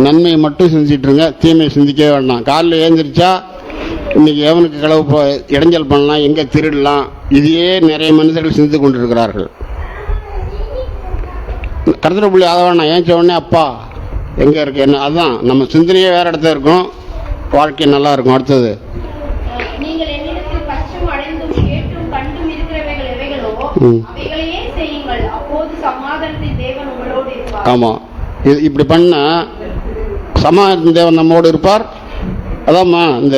நன்மையை மட்டும் சிந்திச்சிட்ருங்க, தீமையை சிந்திக்கவே வேண்டாம். காலையில் ஏந்திரிச்சா இன்றைக்கி எவனுக்கு களவு இடைஞ்சல் பண்ணலாம், எங்கே திருடலாம், இதையே நிறைய மனிதர்கள் சிந்தித்து கொண்டிருக்கிறார்கள். கருத்துரை புள்ளி அதை வேணாம், ஏன்ச்ச உடனே அப்பா எங்கே இருக்கு என்ன, அதுதான் நம்ம சிந்தனையே வேறு இடத்துல இருக்கும், வாழ்க்கை நல்லா இருக்கும். அடுத்தது ஆமாம், இது இப்படி பண்ணால் சமாதானத்தின் தேவன் நம்மோடு இருப்பார். அதாம்மா இந்த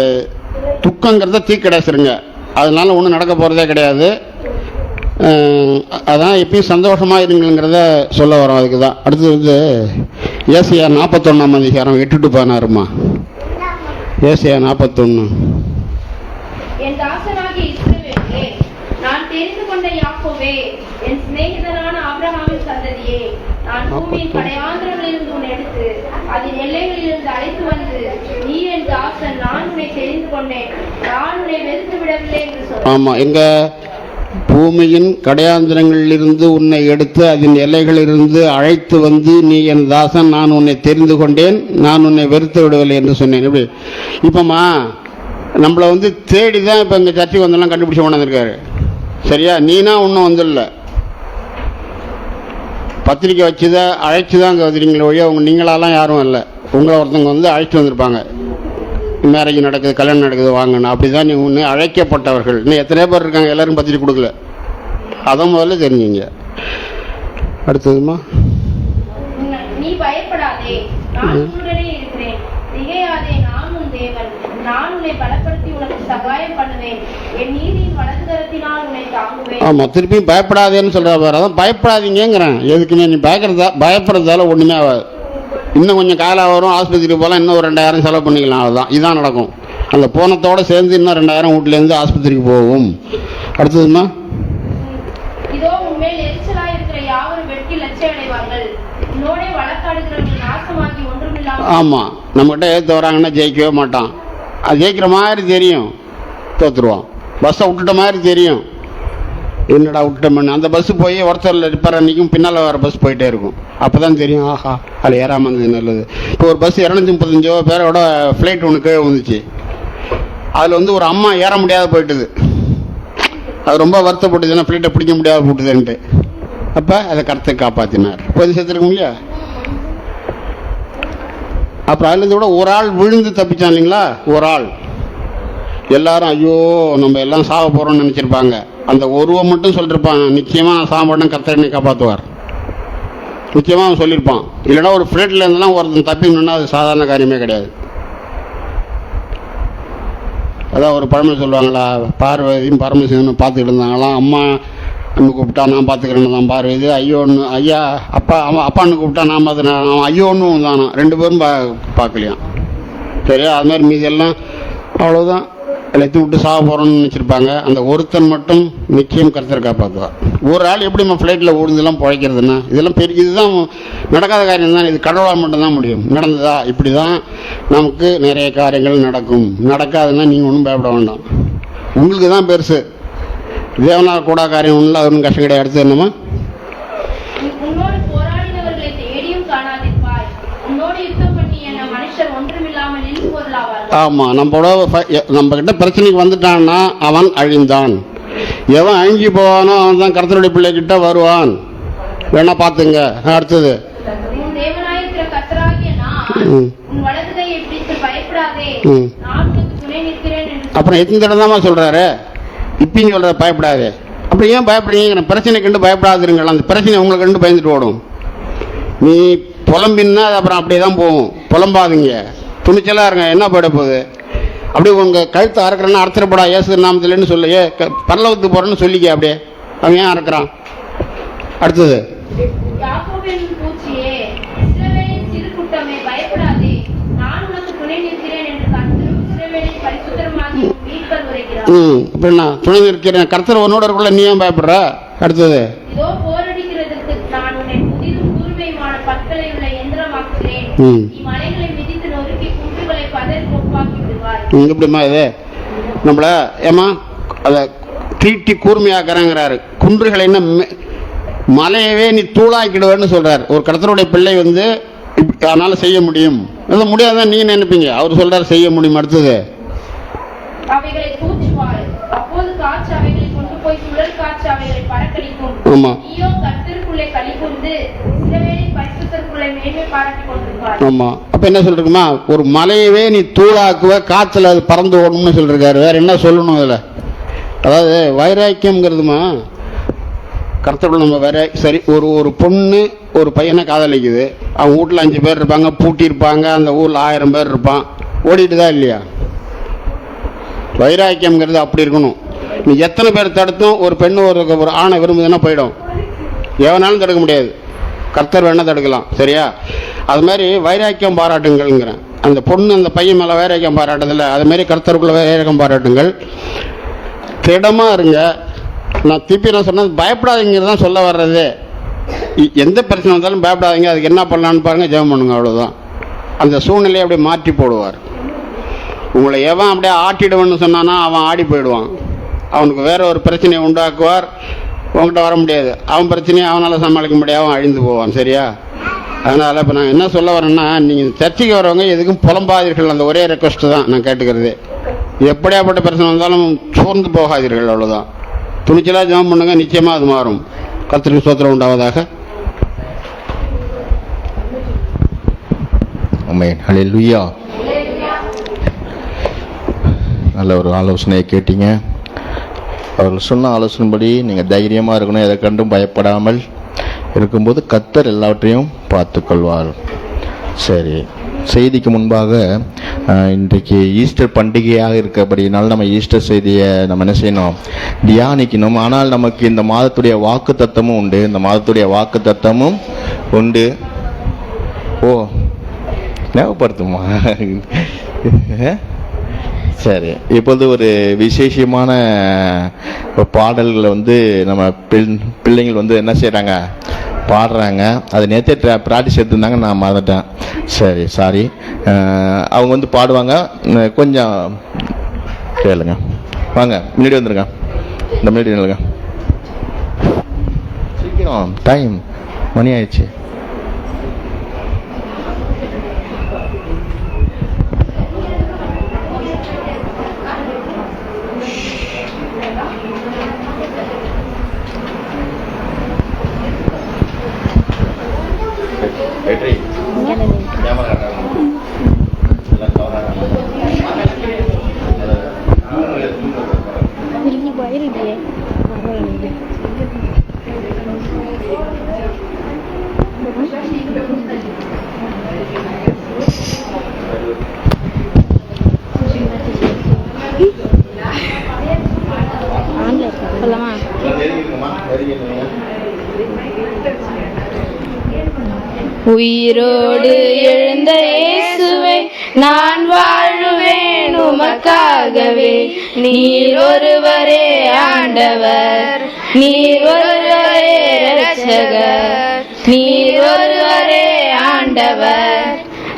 துக்கங்கிறத தீக்கடைசிருங்க, அதனால ஒன்றும் நடக்க போகிறதே கிடையாது. அதான் எப்பயும் சந்தோஷமாக இருங்கிறத சொல்ல வரோம், அதுக்கு தான். அடுத்தது வந்து ஏசியா 41 அதிகாரம் 8-16. ஏசியா 41. என் தாசனாகிய இஸ்ரவேலே, நான் தெரிந்து கொண்ட யாக்கோபே, என் சிநேகிதனான ஆபிரகாமின் சந்ததியே, நான் பூமியின் கடையாந்திரங்களிலிருந்து உன்னை எடுத்து அதன் எல்லைகளிலிருந்து அழைத்து வந்து, நீ என் தாசன், நான் உன்னை தெரிந்து கொண்டேன், நான் உன்னை வெறுத்து விடவில்லை என்று சொல். ஆமா, எங்க பூமியின் கடையாந்திரங்களிலிருந்து உன்னை எடுத்து அதன் எல்லைகளிலிருந்து அழைத்து வந்து, நீ என் தாசன், நான் உன்னை தெரிந்து கொண்டேன், நான் உன்னை வெறுத்து விடவில்லை என்று சொன்னேன். எப்படி இப்போம்மா நம்மளை வந்து தேடி தான் இப்போ இங்கே சர்ச்சைக்கு வந்தெல்லாம் கண்டுபிடிச்சி கொண்டாந்துருக்காரு. சரியா? நீனா ஒன்றும் வந்துடல, பத்திரிக்கை வச்சுதான் அழைச்சி தான் அங்கே வந்துடுங்களே ஒழிய அவங்க நீங்களாலாம் யாரும் இல்லை. உங்களை ஒருத்தவங்க வந்து அழைச்சிட்டு வந்திருப்பாங்க, மேரேஜ் நடக்குது, கல்யாணம் நடக்குது, வாங்கணும். அப்படி தான் நீங்கள் ஒன்று அழைக்கப்பட்டவர்கள். இன்னும் எத்தனை பேர் இருக்காங்க, எல்லோரும் பத்திரிக்கை கொடுக்கல. அதை முதல்ல தெரிஞ்சுங்க. அடுத்ததுமா, நீ பயப்படாதே, நான் உன்னுடனே இருக்கிறேன், திகையாதே, நான் உன் தேவன், நான் உன்னை பலப்படுத்தி உனக்கு சகாயம் பண்ணுவேன், என் நீதியின் வலதுகரத்தினால் உன்னை தாங்குவேன். ஆமாம், திருப்பியும் பயப்படாதேன்னு சொல்கிற பாரு. அதான் பயப்படாதீங்கிறேன். எதுக்குமே நீ பயப்படுறதால ஒன்றுமே ஆகாது. இன்னும் கொஞ்சம் காலம் வரும், ஆஸ்பத்திரிக்கு போகலாம், இன்னும் ஒரு 2000 செலவு பண்ணிக்கலாம். அதுதான், இதுதான் நடக்கும். அந்த போனத்தோடு சேர்ந்து இன்னும் 2000 வீட்டிலேருந்து ஆஸ்பத்திரிக்கு போகும். அடுத்ததுமா, இதோ உண்மையில் எரிச்சலாக இருக்கிற யாவரும் வெட்டி லட்சம் அடைவார்கள், உன்னோட வழக்காடுகிறவர்கள் நாசமாகி ஒன்றுமில்லாமல். ஆமாம், நம்மகிட்ட ஏற்று வராங்கன்னா ஜெயிக்கவே மாட்டான். அது ஜெயிக்கிற மாதிரி தெரியும், தோற்றுருவான். பஸ்ஸை விட்டுட்ட மாதிரி தெரியும், என்னடா விட்டோம்னு. அந்த பஸ்ஸு போய் ஒருத்தர் ரிப்பேர் அன்றைக்கும் பின்னால் வர பஸ் போயிட்டே இருக்கும். அப்போ தான் தெரியும், ஆஹா அதில் ஏறாமல் இருந்தது நல்லது. இப்போ ஒரு பஸ் 235 பேரோட ஃப்ளைட் ஒன்று கீழே வந்துச்சு. அதில் வந்து ஒரு அம்மா ஏற முடியாத போயிட்டுது. அது ரொம்ப வருத்தப்பட்டுது, ஏன்னா ஃப்ளைட்டை பிடிக்க முடியாத போட்டுதுன்ட்டு. அப்போ அதை கருத்தை காப்பாற்றினார். போய் சேர்த்துருக்க முடியா? அப்புறம் அதுலேருந்து கூட ஒரு ஆள் விழுந்து தப்பிச்சான் இல்லைங்களா? ஒரு ஆள். எல்லாரும் ஐயோ நம்ம எல்லாம் சாக போகிறோம்னு நினச்சிருப்பாங்க. அந்த ஒருவ மட்டும் சொல்லியிருப்பான், நிச்சயமாக நான் சாக மாட்டேன், கர்த்தரை காப்பாற்றுவார். நிச்சயமாக அவன் சொல்லியிருப்பான். இல்லைனா ஒரு ஃப்ளைட்டில் இருந்தெல்லாம் ஒருத்தன் தப்பிக்கணுன்னா அது சாதாரண காரியமே கிடையாது. அதான் ஒரு பழமை சொல்லுவாங்களா, பார்வதியும் பரமசிவனும் பார்த்துக்கிட்டு இருந்தாங்களாம். அம்மா அண்ணு கூப்பிட்டா நான் பார்த்துக்கிறேன்னு தான் பார்வதி, ஐயோன்னு ஐயா அப்பா அப்பான்னு கூப்பிட்டா நான் பார்த்துக்கிறேன், அவன் ஐயோன்னு தானா, 2 பேரும் பார்க்கலையாம். சரியா? அது மாதிரி மீதி எல்லாம் அவ்வளோதான், எல்லாத்தையும் விட்டு சாக போகிறோன்னு நினச்சிருப்பாங்க. அந்த ஒருத்தன் மட்டும் நிச்சயம் கர்த்தர் காப்பாற்றுவார். ஒரு ஆள் எப்படி நம்ம ஃப்ளைட்டில் ஊடுதெல்லாம் பிழைக்கிறதுனா, இதெல்லாம் பெரிய இதுதான் நடக்காத காரியம் தான். இது கடவுளால் மட்டும்தான் முடியும். நடந்ததா? இப்படி தான் நமக்கு நிறைய காரியங்கள் நடக்கும். நடக்காதுன்னா நீங்கள் ஒன்றும் பயப்பட வேண்டாம், உங்களுக்கு தான் பெருசு. தேவனால் கூட காரியம் ஒன்றும் அது ஒன்றும் கஷ்டம் கிடையாது. அடுத்து என்னமா, உன்னோடு போராடினவர்களை தேடியும் காணாதிருப்பாய், உன்னோடு யுத்தம் பண்ணி என்ன மனுஷர் ஒன்றுமில்லாமல் இழிவு பொருளாவார்கள். ஆமாம், நம்ம கிட்ட பிரச்சனைக்கு வந்துட்டான்னா அவன் அழிந்தான். எவன் அழிஞ்சு போவானோ அவன் தான் கர்த்தருடைய பிள்ளைகிட்ட வருவான். வேணா பார்த்துங்க. அடுத்தது, உன் தேவனாயிருக்கிற கர்த்தராகிய நான் உன் வலது கையை பிடித்து பயப்படாதே, நான் உனக்கு துணை நிற்கிறேன் என்று. அப்புறம் எத்தனை தடவை தான் சொல்கிறாரு, இப்பயும் சொல்கிற பயப்படாது. அப்படி ஏன் பயப்படுறீங்க? பிரச்சனை கண்டு பயப்படாதுருங்கள். அந்த பிரச்சனை உங்களை கண்டு பயந்துட்டு ஓடும். நீ புலம்பின்னா அது அப்புறம் அப்படியே தான் போகும். புலம்பாதுங்க, துணிச்சலாக இருங்க. என்ன போயிட போகுது? அப்படியே உங்கள் கழுத்தை அறுக்கிறேன்னா அறுத்துறப்படா இயேசு நாமத்தில்னு சொல்லு, பரலோகத்துக்கு போகிறேன்னு சொல்லிக்க. அப்படியே அவன் ஏன் அறுக்கிறான்? அடுத்தது, யாக்கோபின் பூச்சியே, இஸ்ரவேலின் சிறு கூட்டமே, பயப்படாதே, நான் உனக்கு துணை நிற்கிறேன் என்று கர்த்தரும் இஸ்ரவேலின் பரிசுத்தருமாகிய மீட்பர் உரைக்கிறார். அப்படின்னா துணை நிற்கிறேன், கர்த்தர் உன்னோட இருக்குள்ள, நீ ஏன் பயப்படுற? அடுத்தது, இதோ போரடிக்கிறதுக்கு நான் உன்னை புதிதும் கூர்மையுமான பற்களை உள்ள எந்திரமாக்குகிறேன், நீ மலைகளை மிதித்து நொறுக்கி குன்றுகளை பதறி கொப்பாக்கி விடுவாய். எப்படிமா இது நம்மள ஏமா அதை தீட்டி கூர்மையாக்குறாங்கிறாரு. குன்றுகளை என்ன மலையவே நீ தூளாக்கிடுவேன்னு சொல்றாரு. ஒரு கர்த்தருடைய பிள்ளை வந்து அதனால் செய்ய முடியும். அது முடியாதான் நீங்கள் நினைப்பீங்க. அவர் சொல்கிறார் செய்ய முடியும். அடுத்தது அவைகளை தூற்றுவாய், அப்போது காற்று அவைகளை கொண்டு போய் சுழல் காற்று அவைகளை பறக்கடிக்கும். ஆமாம். நீயோ கர்த்தருக்குள்ளே களிகூர்ந்து இஸ்ரவேலின் பரிசுத்தருக்குள்ளே மேன்மை பாராட்டிக் கொண்டிருப்பாய். ஆமாம். அப்போ என்ன சொல்லிருக்குமா, ஒரு மலையவே நீ தூளாக்குவ, காற்றுல அது பறந்து ஓடணும்னு சொல்லியிருக்காரு. வேற என்ன சொல்லணும் அதில்? அதாவது வைராக்கியம்ங்கிறதுமா கர்த்தருக்குள்ள நம்ம வேற சரி. ஒரு பொண்ணு ஒரு பையனை காதலிக்குது. அவங்க வீட்டில் 5 பேர் இருப்பாங்க, பூட்டியிருப்பாங்க. அந்த ஊரில் 1000 பேர் இருப்பான். ஓடிட்டு தான் இல்லையா? வைராக்கியம்ங்கிறது அப்படி இருக்கணும். நீ எத்தனை பேர் தடுத்தும் ஒரு பெண்ணு ஒரு ஆணை விரும்புதுன்னா போயிடும். எவனாலும் தடுக்க முடியாது, கர்த்தர் வேணா தடுக்கலாம். சரியா? அது மாதிரி வைராக்கியம் பாராட்டுங்கள்ங்கிறேன். அந்த பொண்ணு அந்த பையன் மேலே வைராக்கியம் பாராட்டதில்லை, அது மாதிரி கர்த்தருக்குள்ள வைராக்கியம் பாராட்டுங்கள். திடமாக இருங்க. நான் திருப்பி நான் சொன்னது பயப்படாதீங்கிறது தான் சொல்ல வர்றது. எந்த பிரச்சனை வந்தாலும் பயப்படாதீங்க. அதுக்கு என்ன பண்ணலான்னு பாருங்கள், ஜெபம் பண்ணுங்க, அவ்வளோதான். அந்த சூழ்நிலையை அப்படியே மாற்றி போடுவார். உங்களை எவன் அப்படியே ஆட்டிடுவேன்னு சொன்னான்னா அவன் ஆடி போயிடுவான். அவனுக்கு வேற ஒரு பிரச்சனையை உண்டாக்குவார். உங்கள்கிட்ட வர முடியாது. அவன் பிரச்சனையை அவனால் சமாளிக்க முடியாது, அவன் அழிந்து போவான். சரியா? அதனால் இப்போ நான் என்ன சொல்ல வரேன்னா, நீங்கள் சர்ச்சைக்கு வரவங்க எதுக்கும் புலம்பாதீர்கள். அந்த ஒரே ரெக்வஸ்ட்டு தான் நான் கேட்டுக்கிறது. எப்படியாப்பட்ட பிரச்சனை வந்தாலும் சோர்ந்து போகாதீர்கள், அவ்வளோதான். துணிச்சலாக ஜெபம் பண்ணுங்க, நிச்சயமாக அது மாறும். கர்த்தருக்கு ஸ்தோத்திரம் உண்டாவதாக. ஆமென். ஹல்லேலூயா. நல்ல ஒரு ஆலோசனையை கேட்டீங்க. அவர்கள் சொன்ன ஆலோசனைப்படி நீங்கள் தைரியமாக இருக்கணும். எதை கண்டும் பயப்படாமல் இருக்கும்போது கர்த்தர் எல்லாவற்றையும் பார்த்துக்கொள்வார். சரி, செய்திக்கு முன்பாக இன்றைக்கு ஈஸ்டர் பண்டிகையாக இருக்கபடினால நம்ம ஈஸ்டர் செய்தியை நம்ம என்ன செய்யணும், தியானிக்கணும். ஆனால் நமக்கு இந்த மாதத்துடைய வாக்கு தத்தமும் உண்டு. இந்த மாதத்துடைய வாக்கு தத்தமும் உண்டு. ஓ, ஞாபகப்படுத்துமா? சரி, இப்போது ஒரு விசேஷமான பாடல்களை நம்ம பிள்ளைங்கள் என்ன செய்கிறாங்க, பாடுறாங்க. அது நேற்றே ப்ராக்டிஸ் எடுத்திருந்தாங்க, நான் மறந்துட்டேன். சரி, சாரி. அவங்க பாடுவாங்க. கொஞ்சம் கேளுங்க. வாங்க, முன்னாடி வந்துருங்க. இந்த முன்னாடி நில்லுங்க. சீக்கிரம், டைம் மணி ஆயிடுச்சு. உயிரோடு எழுந்த இயேசுவே, நான் வாழுவேன் உமக்காகவே. நீர் ஒருவரே ஆண்டவர், நீர் ஒருவரே இரட்சகர். நீர் ஒருவரே ஆண்டவர்,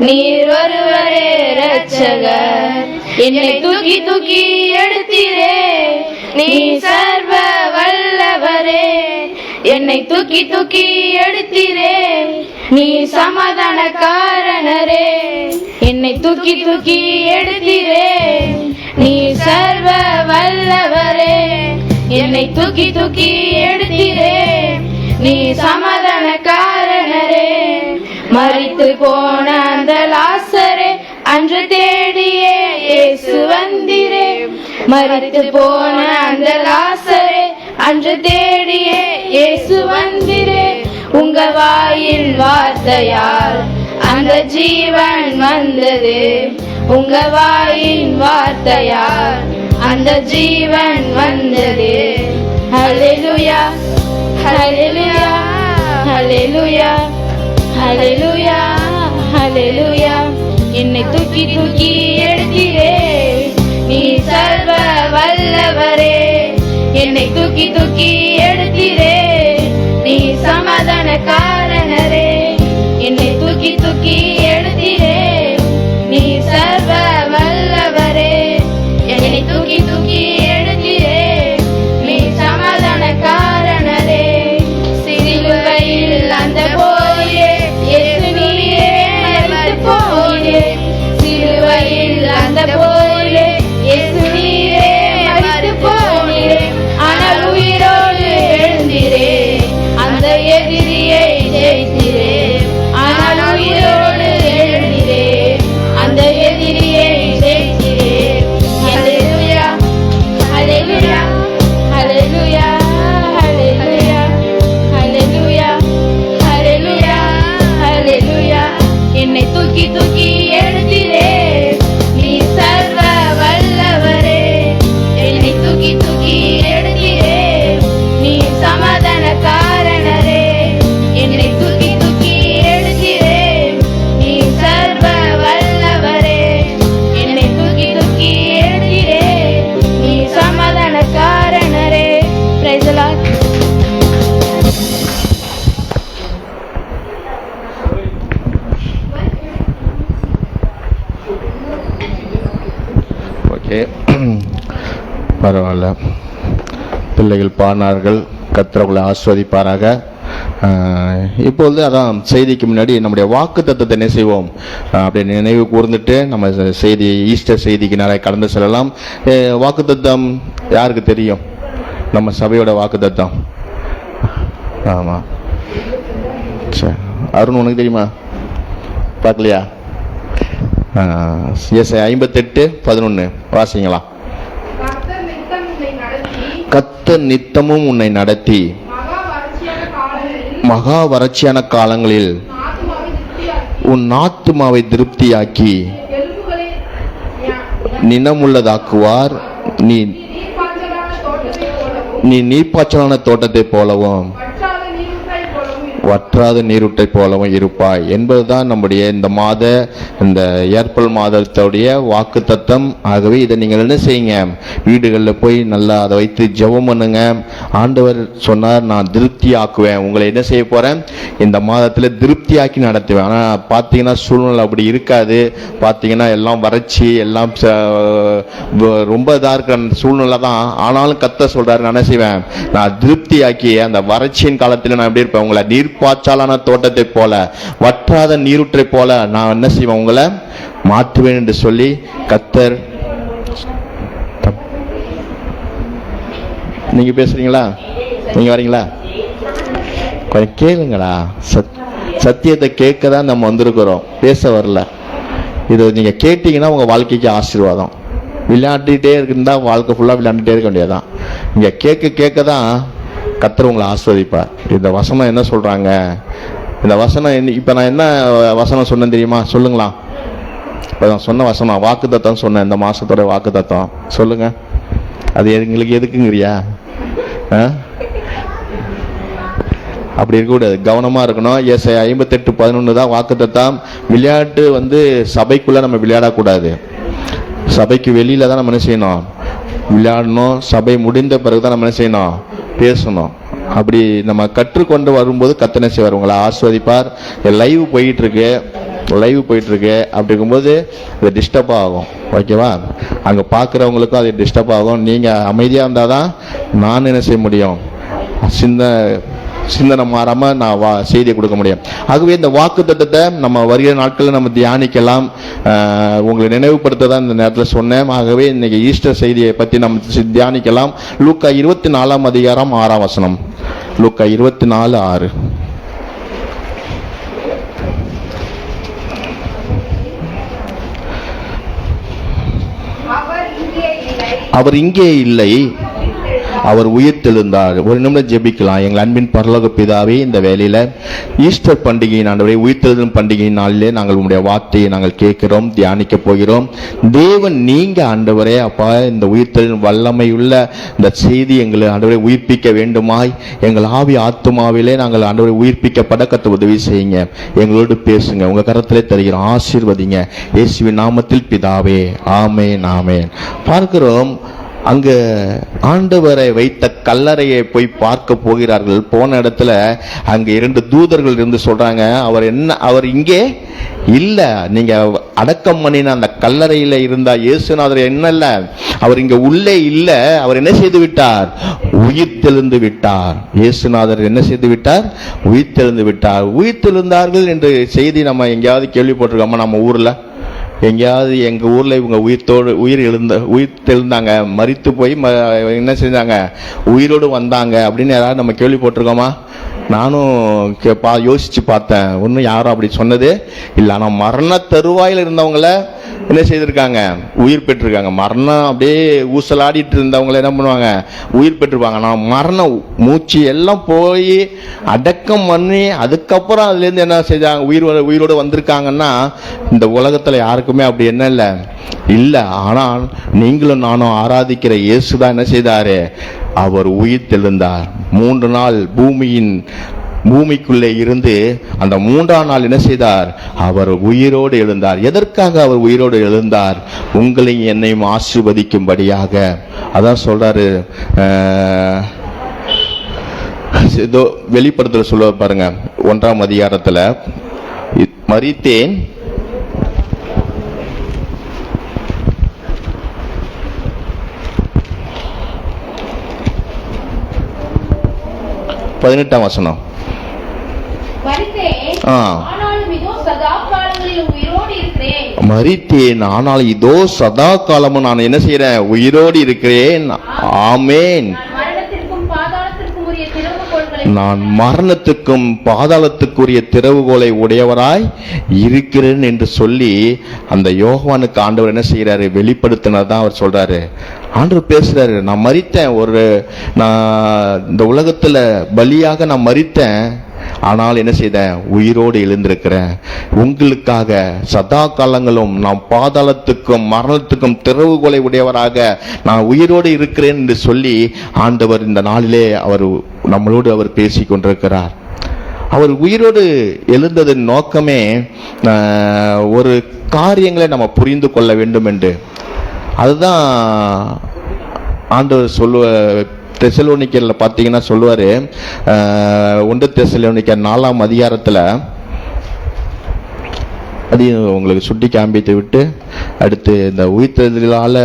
நீர் ஒருவரே இரட்சகர். என்னை தூக்கி தூக்கி எடுத்தீரே, நீ சர்வ வல்லவரே. என்னை தூக்கி தூக்கி எடுத்தீரே, நீ சமாதானக்காரனரே. என்னை தூக்கி தூக்கி எடுத்தீரே, நீ சர்வ வல்லவரே. என்னை தூக்கி தூக்கி எடுத்தீரே, நீ சமாதானக்காரனரே. மரித்து போன அந்த லாசரே, அன்று தேடியே இயேசு வந்தீரே. மரித்து போன அந்த லாசரே, அன்று தேடியே இயேசு வந்தீரே. உங்க வாயின் வார்த்தையால் அந்த ஜீவன் வந்தது. உங்க வாயின் வார்த்தையால் அந்த ஜீவன் வந்தது. ஹல்லேலூயா, ஹல்லேலூயா, ஹல்லேலூயா, ஹல்லேலூயா, ஹல்லேலூயா. என்னை தூக்கி தூக்கி எடுத்தீரே, நீ சர்வ வல்லவரே. என்னை தூக்கி தூக்கி எடுத்தீரே, நீ சமாதானக்காரனரே. என்னை தூக்கி தூக்கி எடுத்தீரே, நீ சர்வ வல்லவரே. என்னை தூக்கி தூக்கி எடுத்தீரே, நீ சமாதானக்காரனரே. சிலுவையில் அந்த போதிலே இயேசு நீரே பரவாயில்ல, பிள்ளைகள் பாடினார்கள். கர்த்தர் உங்களை ஆஸ்வதிப்பாராக. இப்பொழுது அதான் செய்திக்கு முன்னாடி நம்முடைய வாக்கு தத்தத்தை என்ன செய்வோம் அப்படி நினைவு கூர்ந்துட்டு நம்ம செய்தி ஈஸ்டர் செய்திக்கு நிறைய கடந்து செல்லலாம். வாக்கு தத்தம் யாருக்கு தெரியும்? நம்ம சபையோட வாக்கு தத்தம். ஆமாம், சரி. அருண், உனக்கு தெரியுமா? பார்க்கலையா? ஏசாயா 58:11 வாசிங்களா? கர்த்தர் நித்தமும் உன்னை நடத்தி மகா வறட்சியான காலங்களில் உன் ஆத்துமாவை திருப்தியாக்கி நினமுள்ளதாக்குவார். நீ நீர்ப்பாய்ச்சலான தோட்டத்தை போலவும் வற்றாத நீருட்டை போலவும் இருப்பாய் என்பதுதான் நம்முடைய இந்த ஏப்ரல் மாதத்துடைய வாக்கு தத்தம். ஆகவே இதை நீங்கள் என்ன செய்யுங்க, வீடுகளில் போய் நல்லா அதை வைத்து ஜெபம் பண்ணுங்க. ஆண்டவர் சொன்னார், நான் திருப்தி ஆக்குவேன், உங்களை என்ன செய்ய போறேன், இந்த மாதத்தில் திருப்தியாக்கி நடத்துவேன். ஆனால் பார்த்தீங்கன்னா சூழ்நிலை அப்படி இருக்காது. பார்த்தீங்கன்னா எல்லாம் வறட்சி, எல்லாம் ரொம்ப இதாக இருக்கிற சூழ்நிலை தான். ஆனாலும் கர்த்தர் சொல்றாரு, நான் என்ன செய்வேன், நான் திருப்தியாக்கி அந்த வறட்சியின் காலத்தில் நான் எப்படி இருப்பேன், உங்களை நீர்ப்பாய்ச்சலான தோட்டத்தை போல வற்றாத நீருற்றை போல நான் என்ன செய்வேன், உங்களை மாற்றுவேன் என்று சொல்லி கர்த்தர். நீங்க பேசுறீங்களா? நீங்க வரீங்களா? கொஞ்சம் கேளுங்களா. சத்தியத்தை கேட்க தான் நம்ம வந்திருக்கிறோம், பேச வரல. இது நீங்க கேட்டீங்கன்னா உங்க வாழ்க்கைக்கு ஆசீர்வாதம். விளையாண்டுட்டே இருந்தா வாழ்க்கை ஃபுல்லா விளையாண்டுட்டே இருக்க வேண்டியதான். இங்க கேட்க தான் கர்த்தர் உங்களை ஆஸ்வதிப்பார். இந்த வசனம் என்ன சொல்றாங்க? இந்த வசனம் இப்ப நான் என்ன வசனம் சொன்னேன் தெரியுமா? சொல்லுங்களா. இப்ப நான் சொன்ன வசனம் வாக்கு தத்தம் சொன்னேன். இந்த மாசத்தோட வாக்கு தத்தம் சொல்லுங்க. அது எங்களுக்கு எதுக்குங்கிறியா? அப்படி இருக்கக்கூடாது, கவனமா இருக்கணும். ஏசாயா 58:11 தான் வாக்கு தத்தம். விளையாட்டு சபைக்குள்ள நம்ம விளையாடக்கூடாது. சபைக்கு வெளியில தான் நம்ம என்ன செய்யணும், விளையாடணும். சபை முடிந்த பிறகுதான் நம்ம என்ன செய்யணும், பேசணும். அப்படி நம்ம கற்றுக்கொண்டு வரும்போது கர்த்தர் செய்வார், உங்களை ஆஸ்வதிப்பார். லைவ் போயிட்டு இருக்கு. அப்படி இருக்கும்போது அது டிஸ்டர்ப் ஆகும். ஓகேவா? அங்கே பார்க்குறவங்களுக்கும் அது டிஸ்டர்ப் ஆகும். நீங்கள் அமைதியாக இருந்தால் தான் நான் என்ன செய்ய முடியும், சிந்தனை மாறாம நான் செய்தியை கொடுக்க முடியும். ஆகவே இந்த வாக்கு தத்தத்தை நம்ம வருகிற நாட்களில் நம்ம தியானிக்கலாம். உங்களை நினைவுபடுத்த தான் இந்த நேரத்தில் சொன்னேன். ஆகவே இன்னைக்கு ஈஸ்டர் செய்தியை பற்றி நம்ம தியானிக்கலாம். லூக்கா 24:6. லூக்கா 24:6. அவர் இங்கே இல்லை, அவர் உயிர்த்தெழுந்தார். ஒரு நிமிடம் ஜெபிக்கலாம். எங்கள் அன்பின் பரலோக பிதாவே, இந்த வேளையில ஈஸ்டர் பண்டிகையின் ஆண்டவரே, உயிர்த்தெழுதல் பண்டிகையின் நாளிலே நாங்கள் உங்களுடைய வார்த்தையை நாங்கள் கேட்கிறோம், தியானிக்க போகிறோம். தேவன் நீங்க ஆண்டவரே அப்பா, இந்த உயிர்த்தெழுதல் வல்லமையுள்ள இந்த செய்தி எங்களை ஆண்டவரை உயிர்ப்பிக்க வேண்டுமாய் எங்கள் ஆவி ஆத்துமாவிலே நாங்கள் ஆண்டவரை உயிர்ப்பிக்கப்பட கத்த உதவி செய்யுங்க. எங்களோடு பேசுங்க. உங்க கரத்திலே தருகிறோம், ஆசீர்வதிங்க. இயேசுவின் நாமத்தில் பிதாவே, ஆமென், ஆமென். பார்க்கிறோம், அங்கு ஆண்டவரை வைத்த கல்லறையை போய் பார்க்க போகிறார்கள். போன இடத்துல அங்க 2 தூதர்கள் இருந்து சொல்றாங்க, அவர் இங்கே இல்ல, நீங்க அடக்கம் பண்ணின அந்த கல்லறையில இருந்தா இயேசுநாதர் என்ன இல்ல, அவர் இங்க உள்ளே இல்ல, அவர் என்ன செய்து விட்டார், உயிர்த்தெழுந்து விட்டார். இயேசுநாதர் என்ன செய்து விட்டார், உயிர்த்தெழுந்து விட்டார். உயிர்த்தெழுந்தார்கள் என்ற செய்தி நம்ம எங்கேயாவது கேள்விப்பட்டிருக்கோமா? நம்ம ஊர்ல எங்கேயாவது எங்கள் ஊரில் இவங்க உயிர்த்தெழுந்தாங்க, மரித்து போய் என்ன செஞ்சாங்க, உயிரோடு வந்தாங்க அப்படின்னு யாராவது நம்ம கேள்விப்பட்டிருக்கோமா? நானும் யோசிச்சு பார்த்தேன், ஒன்றும் யாரும் அப்படி சொன்னது இல்லை. ஆனால் மரண தருவாயில் இருந்தவங்கள என்ன செய்திருக்காங்க, உயிர் பெற்றிருக்காங்க. மரணம் அப்படியே ஊசலாடிட்டு இருந்தவங்களை என்ன பண்ணுவாங்க, உயிர் பெற்றிருப்பாங்க. ஆனால் மரணம் மூச்சு எல்லாம் போய் அடக்கம் பண்ணி அதுக்கப்புறம் அதுலேருந்து என்ன செஞ்சாங்க, உயிரோடு வந்திருக்காங்கன்னா இந்த உலகத்தில் யாருக்குமே அப்படி என்ன இல்லை. ஆனால் நீங்களும் நானும் ஆராதிக்கிற இயேசுதான் என்ன செய்தாரு, அவர் உயிர் தெழுந்தார். 3 நாள் பூமிக்குள்ளே இருந்து அந்த 3ஆம் நாள் என்ன செய்தார், அவர் உயிரோடு எழுந்தார். எதற்காக அவர் உயிரோடு எழுந்தார்? உங்களையும் என்னையும் ஆசீர்வதிக்கும்படியாக. அதான் சொல்றாரு, ஏதோ வெளிப்படுத்தல சொல்ல பாருங்க, 1ஆம் அதிகாரத்துல, மரித்தேன் 18ஆம் வசனம். மரித்தேன், ஆ. ஆனாலும் இதோ சதா காலங்களில் உயிரோடு இருக்கிறேன். மரித்தேன், ஆனால் இதோ சதா காலமும் நான் என்ன செய்யறேன்? உயிரோடு இருக்கிறேன். ஆமேன். நான் மரணத்திற்கும் பாதாளத்திற்குரிய நான் மரணத்துக்கும் பாதாளத்துக்குரிய திறவுகோல்களை திறவுகோலை உடையவராய் இருக்கிறேன் என்று சொல்லி அந்த யோவானுக்கு ஆண்டவர் என்ன செய்யறாரு? வெளிப்படுத்தினதான் அவர் சொல்றாரு. ஆண்டவர் பேசுறாரு, நான் மரித்தேன், நான் இந்த உலகத்துல பலியாக நான் மரித்தேன், ஆனால் என்ன செய்தேன்? உயிரோடு எழுந்திருக்கிறேன். உங்களுக்காக சதா காலங்களும் நான் பாதாளத்துக்கும் மரணத்துக்கும் திறவுகோலை உடையவராக நான் உயிரோடு இருக்கிறேன் என்று சொல்லி ஆண்டவர் இந்த நாளிலே நம்மளோடு அவர் பேசிக் கொண்டிருக்கிறார். அவர் உயிரோடு எழுந்ததன் நோக்கமே ஒரு காரியங்களை நம்ம புரிந்து கொள்ள வேண்டும் என்று. அதுதான் ஆண்டவர் தெசலோனிக்கர்ல பார்த்தீங்கன்னா சொல்லுவாரு, 1 தெசலோனிக்கர் 4ஆம் அதிகாரத்தில் அதையும் உங்களுக்கு சுட்டி காண்பித்து விட்டு அடுத்து இந்த உயிர்த்தெழுதலால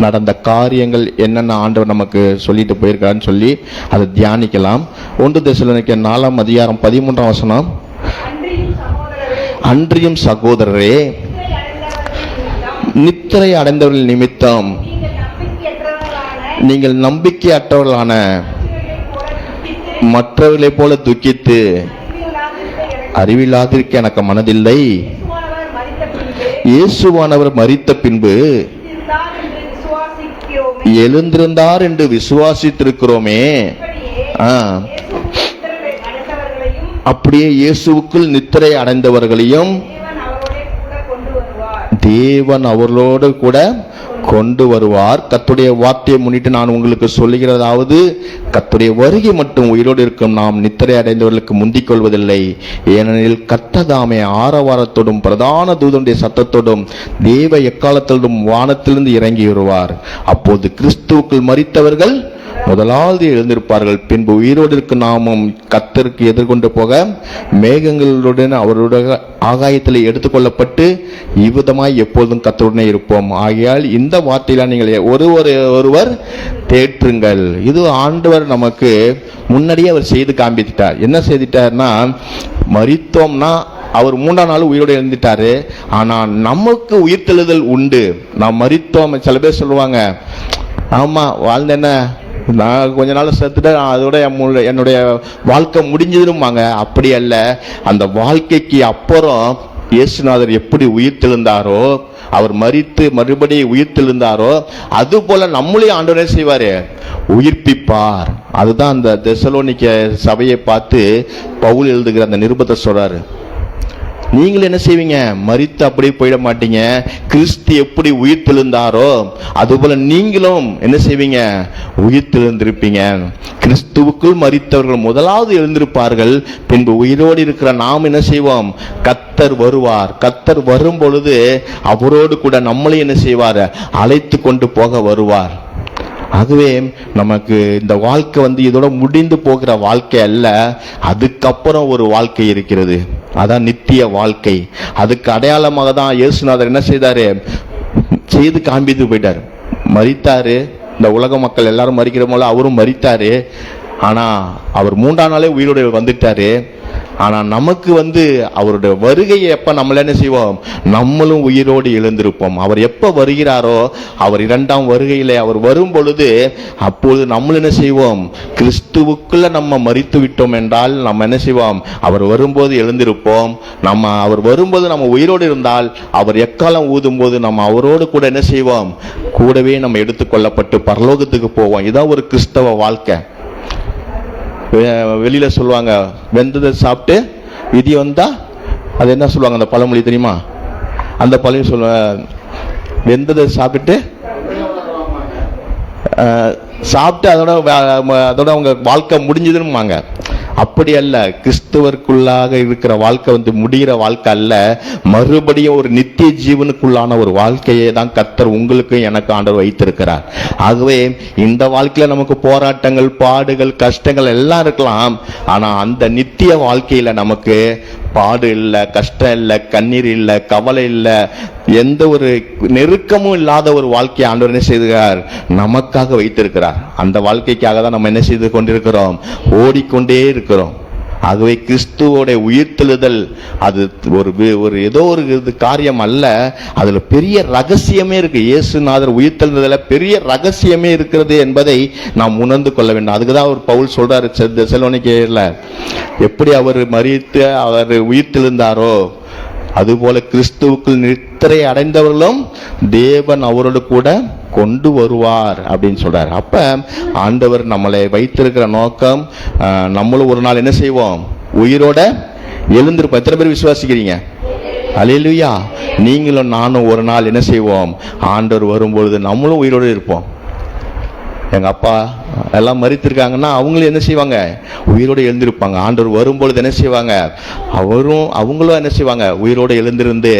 நடந்த காரியங்கள் என்னென்ன ஆண்டவர் நமக்கு சொல்லிட்டு போயிருக்காருன்னு சொல்லி அதை தியானிக்கலாம். 1 தெசலோனிக்கர் 4ஆம் அதிகாரம் 13ஆம் வசனம். அன்றியும் சகோதரரே, நித்திரை அடைந்தவர்கள் நிமித்தம் நீங்கள் நம்பிக்கையற்றவர்களான மற்றவர்களைப் போல துக்கித்து அறிவில்லாதிருக்க எனக்கு மனதில்லை. இயேசுவானவர் மரித்த பின்பு எழுந்திருந்தார் என்று விசுவாசித்திருக்கிறோமே. அப்படியே இயேசுவுக்குள் நித்திரை அடைந்தவர்களையும் தேவன் அவர்களோடு கூட கொண்டு வருவார். கர்த்தருடைய வார்த்தையை முன்னிட்டு நான் உங்களுக்கு சொல்லுகிறதாவது, கர்த்தருடைய வருகை மட்டும் உயிரோடு இருக்கும் நாம் நித்திரை அடைந்தவர்களுக்கு முந்திக் கொள்வதில்லை. ஏனெனில் கர்த்ததாமே ஆரவாரத்தோடும் பிரதான தூதனுடைய சத்தத்தோடும் தேவ எக்காலத்தோடும் வானத்திலிருந்து இறங்கி வருவார். அப்போது கிறிஸ்துவுக்குள் மரித்தவர்கள் முதலாவது எழுந்திருப்பார்கள். பின்பு உயிரோடு இருக்கும் நாமும் கர்த்தருக்கு எதிர்கொண்டு போக மேகங்களுடன் அவருடைய ஆகாயத்தில் எடுத்துக்கொள்ளப்பட்டு இவ்விதமாய் எப்போதும் கர்த்தருடனே இருப்போம். ஆகையால் இந்த வார்த்தையில நீங்கள் ஒருவர் தேற்றுங்கள். இது ஆண்டவர் நமக்கு முன்னாடியே அவர் செய்து காண்பித்தார். என்ன செய்துட்டார்னா, மரித்தோம்னா அவர் 3ஆம் நாள் உயிரோடு எழுந்துட்டாரு. ஆனா நமக்கு உயிர்த்தெழுதல் உண்டு. நாம் மரித்தோம். சில பேர் சொல்லுவாங்க, ஆமா வாழ்ந்த என்ன, நான் கொஞ்ச நாள் செத்துட்டு அதோட என்னுடைய வாழ்க்கை முடிஞ்சதுமாங்க. அப்படி அல்ல. அந்த வாழ்க்கைக்கு அப்புறம் இயேசுநாதர் எப்படி உயிர்த்தெழுந்தாரோ, அவர் மரித்து மறுபடியும் உயிர்த்தெழுந்தாரோ, அது போல நம்மளையும் ஆண்டவரே செய்வாரு, உயிர்ப்பிப்பார். அதுதான் அந்த தெசலோனிக்க சபையை பார்த்து பவுல் எழுதுகிற அந்த நிருபத்தை சொல்றாரு. நீங்களும் என்ன செய்வீங்க? மரித்து அப்படியே போயிட மாட்டீங்க. கிறிஸ்து எப்படி உயிர்த்தெழுந்தாரோ அதுபோல நீங்களும் என்ன செய்வீங்க? உயிர்த்தெழுந்திருப்பீங்க. கிறிஸ்துவுக்குள் மரித்தவர்கள் முதலாவது எழுந்திருப்பார்கள். பின்பு உயிரோடு இருக்கிற நாம் என்ன செய்வோம்? கர்த்தர் வருவார். கர்த்தர் வரும் பொழுது அவரோடு கூட நம்மளே என்ன செய்வார்? அழைத்து கொண்டு போக வருவார். ஆகவே நமக்கு இந்த வாழ்க்கை இதோட முடிந்து போகிற வாழ்க்கை அல்ல. அதுக்கப்புறம் ஒரு வாழ்க்கை இருக்கிறது. அதான் நித்திய வாழ்க்கை. அதுக்கு அடையாளமாக தான் இயேசுநாதர் என்ன செய்தாரு? செய்து காண்பித்து போயிட்டார். மரித்தாரு. இந்த உலக மக்கள் எல்லாரும் மரிக்கிற போல அவரும் மரித்தாரு. ஆனா அவர் 3ஆம் நாளே உயிரோடு வந்துட்டாரு. ஆனா நமக்கு அவருடைய வருகையை எப்ப நம்மள என்ன செய்வோம்? நம்மளும் உயிரோடு எழுந்திருப்போம். அவர் எப்ப வருகிறாரோ, அவர் 2ஆம் வருகையிலே அவர் வரும் பொழுது அப்பொழுது நம்மளும் என்ன செய்வோம்? கிறிஸ்துவுக்குள்ள நம்ம மரித்து விட்டோம் என்றால் நம்ம என்ன செய்வோம்? அவர் வரும்போது எழுந்திருப்போம். அவர் வரும்போது நம்ம உயிரோடு இருந்தால் அவர் எக்காலம் ஊதும் போது நம்ம அவரோடு கூட என்ன செய்வோம்? கூடவே நம்ம எடுத்துக்கொள்ளப்பட்டு பரலோகத்துக்கு போவோம். இதான் ஒரு கிறிஸ்தவ வாழ்க்கை. வெளியில சொல்லுவாங்க, வெந்ததை சாப்பிட்டு விதி வந்தா அது என்ன சொல்லுவாங்க? அந்த பழமொழி தெரியுமா? அந்த பழமொழி சொல்லுவாங்க, வெந்ததை சாப்பிட்டு அதோட அவங்க வாழ்க்கை முடிஞ்சதுன்னு. அப்படி அல்ல. கிறிஸ்துவருக்குள்ளாக இருக்கிற வாழ்க்கை முடிகிற வாழ்க்கை அல்ல. மறுபடியும் ஒரு நித்திய ஜீவனுக்குள்ளான ஒரு வாழ்க்கையை தான் கர்த்தர் உங்களுக்கும் எனக்கு ஆண்டவர் வைத்திருக்கிறார். ஆகவே இந்த வாழ்க்கையில நமக்கு போராட்டங்கள், பாடுகள், கஷ்டங்கள் எல்லாம் இருக்கலாம். ஆனா அந்த நித்திய வாழ்க்கையில நமக்கு பாடு இல்லை, கஷ்டம் இல்லை, கண்ணீர் இல்லை, கவலை இல்லை, எந்த ஒரு நெருக்கமும் இல்லாத ஒரு வாழ்க்கையை ஆண்டவர் என்ன செய்கிறார்? நமக்காக வைத்திருக்கிறார். அந்த வாழ்க்கைக்காக தான் நம்ம என்ன செய்து கொண்டிருக்கிறோம்? ஓடிக்கொண்டே இருக்கிறோம். ஆகவே கிறிஸ்துவோட உயிர்த்தெழுதல் அது ஒரு ஏதோ ஒரு காரியம் அல்ல, அதுல பெரிய ரகசியமே இருக்கு. இயேசுநாதர் உயிர்த்தெழுதல பெரிய ரகசியமே இருக்கிறது என்பதை நாம் உணர்ந்து கொள்ள வேண்டும். அதுக்குதான் ஒரு பவுல் சொல்றாரு தெசலோனிக்கேயர்ல, எப்படி அவர் மரித்து அவர் உயிர்த்தெழுந்தாரோ அதுபோல கிறிஸ்துவுக்குள் நித்திரை அடைந்தவர்களும் தேவன் அவரோடு கூட கொண்டு வருவார் அப்படின்னு சொல்றாரு. அப்ப ஆண்டவர் நம்மளை வைத்திருக்கிற நோக்கம், நம்மளும் ஒரு நாள் என்ன செய்வோம்? உயிரோட எழுந்திருப்போம். எத்தனை பேர் விசுவாசிக்கிறீங்க? அல்லேலூயா. நீங்களும் நானும் ஒரு நாள் என்ன செய்வோம்? ஆண்டவர் வரும்பொழுது நம்மளும் உயிரோடு இருப்போம். எங்க அப்பா எல்லாம் மரித்திருக்காங்கன்னா அவங்களும் என்ன செய்வாங்க? உயிரோடு எழுந்திருப்பாங்க. ஆண்டவர் வரும்பொழுது என்ன செய்வாங்க? அவங்களும் என்ன செய்வாங்க? உயிரோடு எழுந்திருந்து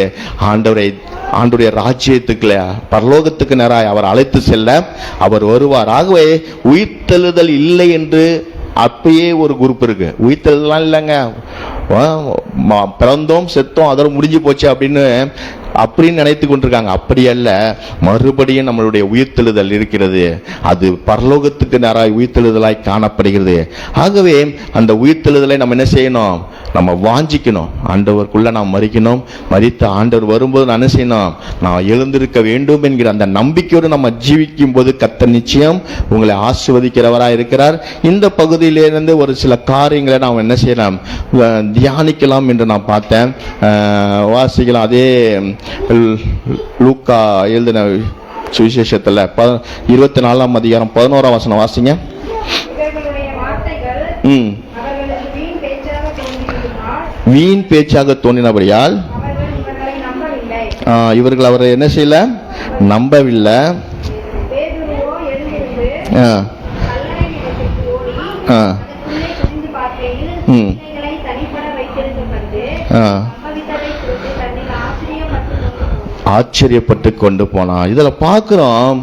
ஆண்டவருடைய ராஜ்யத்துக்குள்ள பரலோகத்துக்கு நேராய் அவர் அழைத்து செல்ல அவர் வருவார். ஆகவே உயிர்த்தெழுதல் இல்லை என்று அப்பயே ஒரு குரூப் இருக்கு. உயிர்த்தெழுதலாம் இல்லைங்க, பிறந்தோம் செத்தோம் அதோட முடிஞ்சு போச்சு அப்படின்னு நினைத்து கொண்டிருக்காங்க. அப்படி அல்ல, மறுபடியும் நம்மளுடைய உயிர்த்தெழுதல் இருக்கிறது. அது பரலோகத்துக்கு நேராய் உயிர்த்தெழுதலாய் காணப்படுகிறது. ஆகவே அந்த உயிர்த்தெழுதலை நம்ம என்ன செய்யணும்? நம்ம வாஞ்சிக்கணும். ஆண்டவருக்குள்ள நாம் மரிக்கணும். மரித்த ஆண்டவர் வரும்போது நான் என்ன செய்யணும்? நான் எழுந்திருக்க வேண்டும் என்கிற அந்த நம்பிக்கையோடு நம்ம ஜீவிக்கும் போது கர்த்தர் நிச்சயம் உங்களை ஆசீர்வதிக்கிறவராய் இருக்கிறார். இந்த பகுதியிலிருந்து ஒரு சில காரியங்களை நாம் என்ன செய்யலாம்? தியானிக்கலாம் என்று நான் பார்த்தேன். வாசிக்கலாம். அதே லூக்கா எழுதின சுவிசேஷத்துல 24ஆம் அதிகாரம் 11ஆம் வசனம் வாசிங்க. வீண் பேச்சாக தோன்றினபடியால் இவர்கள் அவரை என்ன செய்யல? நம்பவில்லை. ஆச்சரியப்பட்டு கொண்டு போனா. இதுல பார்க்கிறோம்,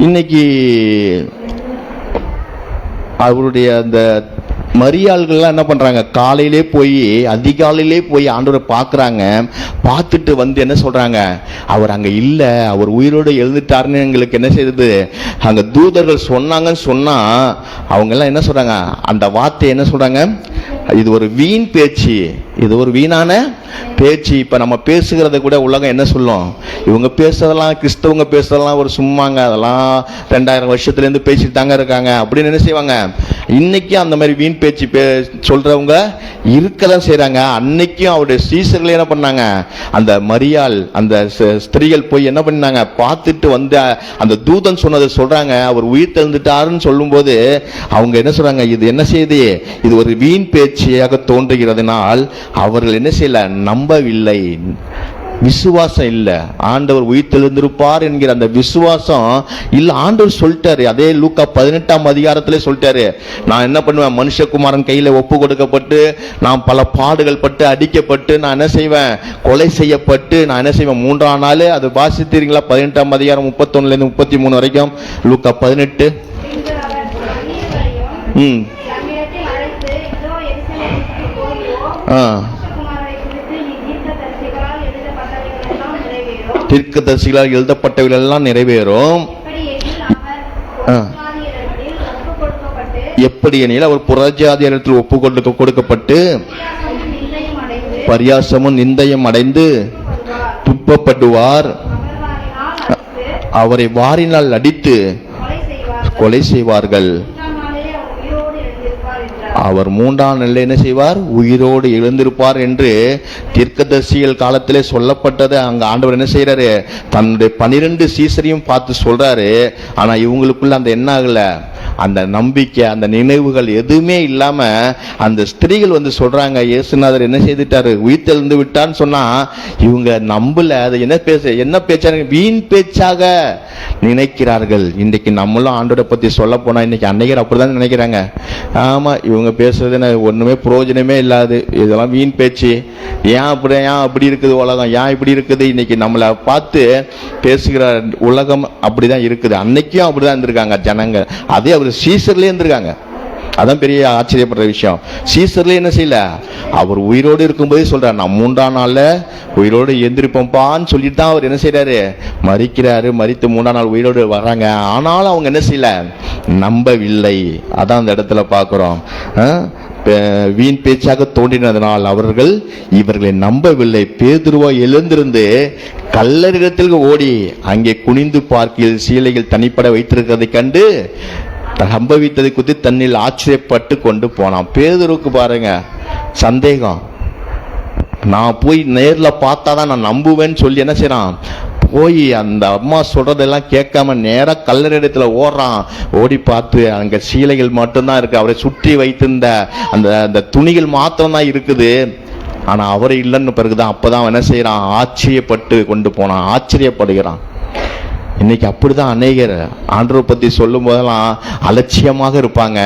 இன்னைக்கு அவருடைய அந்த மரியாள்கள்லாம் என்ன பண்றாங்க? காலையிலே போய் அதிகாலையிலே போய் ஆண்டவரை பார்க்குறாங்க. பார்த்துட்டு வந்து என்ன சொல்றாங்க? அவர் அங்க இல்ல, அவர் உயிரோடு எழுந்துட்டாருன்னு எங்களுக்கு என்ன செய்யுது? அங்க தூதர்கள் சொன்னாங்கன்னு சொன்னா அவங்க எல்லாம் என்ன சொல்றாங்க? அந்த வார்த்தை என்ன சொல்றாங்க? இது ஒரு வீண் பேச்சு, இது ஒரு வீணான பேச்சு. இப்ப நம்ம பேசுகிறத கூட உலகம் என்ன சொல்லும்? இவங்க பேசுறதெல்லாம், கிறிஸ்தவங்க பேசுறதெல்லாம் ஒரு சும்மாங்க, அதெல்லாம் 2000 வருஷத்துல இருந்து பேசிட்டு தாங்க இருக்காங்க அப்படின்னு என்ன செய்வாங்க? இன்னைக்கு அந்த மாதிரி வீண் பேச்சு சொல்றவங்க இருக்கதான் செய்யறாங்க. அன்னைக்கும் அவருடைய சீசர்கள் என்ன பண்ணாங்க? அந்த மரியாள் அந்த ஸ்திரீகள் போய் என்ன பண்ணாங்க? பார்த்துட்டு வந்து அந்த தூதன் சொன்னதை சொல்றாங்க. அவர் உயிர் தெழுந்துட்டாருன்னு சொல்லும் போது அவங்க என்ன சொல்றாங்க? இது என்ன செய்யுது? இது ஒரு வீண் பேச்சியாக தோன்றுகிறதுனால் அவர்கள் என்ன செய்யல? நம்பவில்லை. விசுவாசம் இல்லை. ஆண்டவர் உயிர்த்தெழுந்திருப்பார் என்கிற அந்த விசுவாசம் இல்ல. ஆண்டவர் சொல்லிட்டாரு, அதே லூக்கா 18ஆம் அதிகாரத்திலே சொல்லிட்டாரு, நான் என்ன பண்ணுவேன்? மனுஷகுமாரன் கையில ஒப்பு கொடுக்கப்பட்டு நான் பல பாடுகள் பட்டு அடிக்கப்பட்டு நான் என்ன செய்வேன்? கொலை செய்யப்பட்டு நான் என்ன செய்வேன்? 3ஆம் நாள். அது வாசித்தீங்களா? 18ஆம் அதிகாரம் 31 இருந்து 33 வரைக்கும் லூக்கா 18. தீர்க்கதரிசிகளால் எழுதப்பட்டவைகள் எல்லாம் நிறைவேறும். எப்படி எனில் அவர் புறஜாதியரிடத்தில் ஒப்பு கொடுக்கப்பட்டு பரியாசமும் நிந்தையும் அடைந்து துப்பப்படுவார். அவரை வாரினால் அடித்து கொலை செய்வார்கள். அவர் 3ஆம் நாளில் என்ன செய்வார்? உயிரோடு எழுந்திருப்பார் என்று தீர்க்கதரிசிகள் காலத்திலே சொல்லப்பட்டது. அங்க ஆண்டவர் என்ன செய்யறாரு? தன்னுடைய 12 சீசரையும் பார்த்து சொல்றாரு. ஆனா இவங்களுக்குள்ள அந்த என்ன ஆகல? அந்த நம்பிக்கை, அந்த நினைவுகள் எதுவுமே இல்லாம அந்த ஸ்திரீகள் வந்து சொல்றாங்க, இயேசுநாதர் என்ன செய்துட்டாரு? உயிர்த்தெழுந்து விட்டான்னு சொன்னா இவங்க நம்பல. அது என்ன பேச்சாங்க? வீண் பேச்சாக நினைக்கிறார்கள். இன்றைக்கு நம்மளும் ஆண்டோட பத்தி சொல்ல போனா இன்னைக்கு அன்னைக்கு அப்படிதான் நினைக்கிறாங்க. ஆமா, இவங்க பேசுறது ஒண்ணுமே பிரயோஜனமே இல்லாது, இதெல்லாம் வீண் பேச்சு. ஏன் அப்படி இருக்குது உலகம்? ஏன் இப்படி இருக்குது? இன்னைக்கு நம்மளை பார்த்து பேசுகிற உலகம் அப்படிதான் இருக்குது. அன்னைக்கும் அப்படிதான் இருந்திருக்காங்க ஜனங்க. அதே அவர் சீசர்லயே இருந்திருக்காங்க. அதான் பெரிய ஆச்சரியப்படுற விஷயம். சீசர்ல என்ன செய்யல, அவர் உயிரோடு இருக்கும்போதே சொல்றாரு, நான் 3ஆம் நாள்ல உயிரோடு எந்திரிப்போம்பான்னு சொல்லிட்டு தான் அவர் என்ன செய்யறாரு, மரிக்கிறாரு. மரித்து 3ஆம் நாள் உயிரோடு வர்றாங்க. ஆனாலும் அவங்க என்ன செய்யல, நம்பவில்லை. அதான் அந்த இடத்துல பார்க்கிறோம். வீண் பேச்சாக தோன்றினதனால் அவர்கள் இவர்களை நம்பவில்லை. பேதுருவோ எழுந்திருந்து கல்லறிடத்தில் ஓடி அங்கே குனிந்து பார்க்கையில் சீலைகள் தனிப்பட வைத்திருக்கிறதை கண்டு சம்பவித்ததை குறித்து தன்னில் ஆச்சரியப்பட்டு கொண்டு போனான். பேதுருக்கு பாருங்க சந்தேகம், நான் போய் நேர்ல பார்த்தாதான் நான் நம்புவேன்னு சொல்லி என்ன செய்யறான், போய் அந்த அம்மா சொல்றதெல்லாம் கேட்காம நேரா கல்லறையிடத்துல ஓடுறான். ஓடி பார்த்து அங்க சீலைகள் மட்டும்தான் இருக்கு, அவரை சுற்றி வைத்திருந்த அந்த துணிகள் மாத்திரம் தான் இருக்குது. ஆனா அவரை இல்லைன்னு பிறகுதான் அப்பதான் என்ன செய்யறான், ஆச்சரியப்பட்டு கொண்டு போனான், ஆச்சரியப்படுகிறான். இன்னைக்கு அப்படிதான் அநேகர் ஆண்டவரை பத்தி சொல்லும் போதெல்லாம் அலட்சியமாக இருப்பாங்க.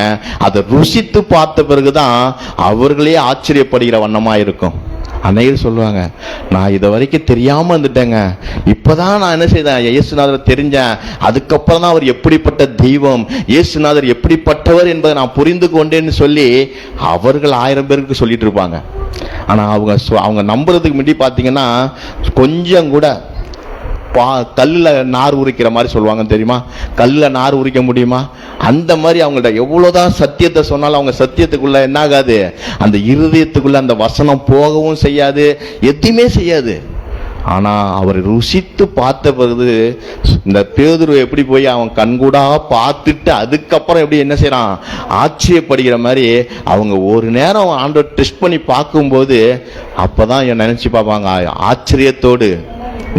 அதை ருசித்து பார்த்த பிறகுதான் அவர்களே ஆச்சரியப்படுகிற வண்ணமா இருக்கும். அநேகர் சொல்லுவாங்க, நான் இதை வரைக்கும் தெரியாம இருந்துட்டேங்க, இப்பதான் நான் என்ன செய்தேன், இயேசுநாதர் தெரிஞ்சேன், அதுக்கப்புறம் தான் அவர் எப்படிப்பட்ட தெய்வம், இயேசுநாதர் எப்படிப்பட்டவர் என்பதை நான் புரிந்து கொண்டேன்னு சொல்லி அவர்கள் 1000 பேருக்கு சொல்லிட்டு இருப்பாங்க. ஆனா அவங்க நம்புறதுக்கு முன்னாடி பாத்தீங்கன்னா கொஞ்சம் கூட கல்லில் நார் உரிக்கிற மாதிரி சொல்லுவாங்க தெரியுமா, கல்லில் நார் உரிக்க முடியுமா, அந்த மாதிரி அவங்கள்ட்ட எவ்வளவுதான் சத்தியத்தை சொன்னாலும் அவங்க சத்தியத்துக்குள்ள என்ன ஆகாது, அந்த இருதயத்துக்குள்ள அந்த வசனம் போகவும் செய்யாது, எதுவுமே செய்யாது. ஆனா அவர் ருசித்து பார்த்த பிறகு இந்த பேதுரு எப்படி போய் அவன் கண்கூடா பார்த்துட்டு அதுக்கப்புறம் எப்படி என்ன செய்யறான், ஆச்சரியப்படுகிற மாதிரி அவங்க ஒரு நேரம் ஆண்டவர் டெஸ்ட் பண்ணி பார்க்கும்போது அப்பதான் நினைச்சு பார்ப்பாங்க ஆச்சரியத்தோடு.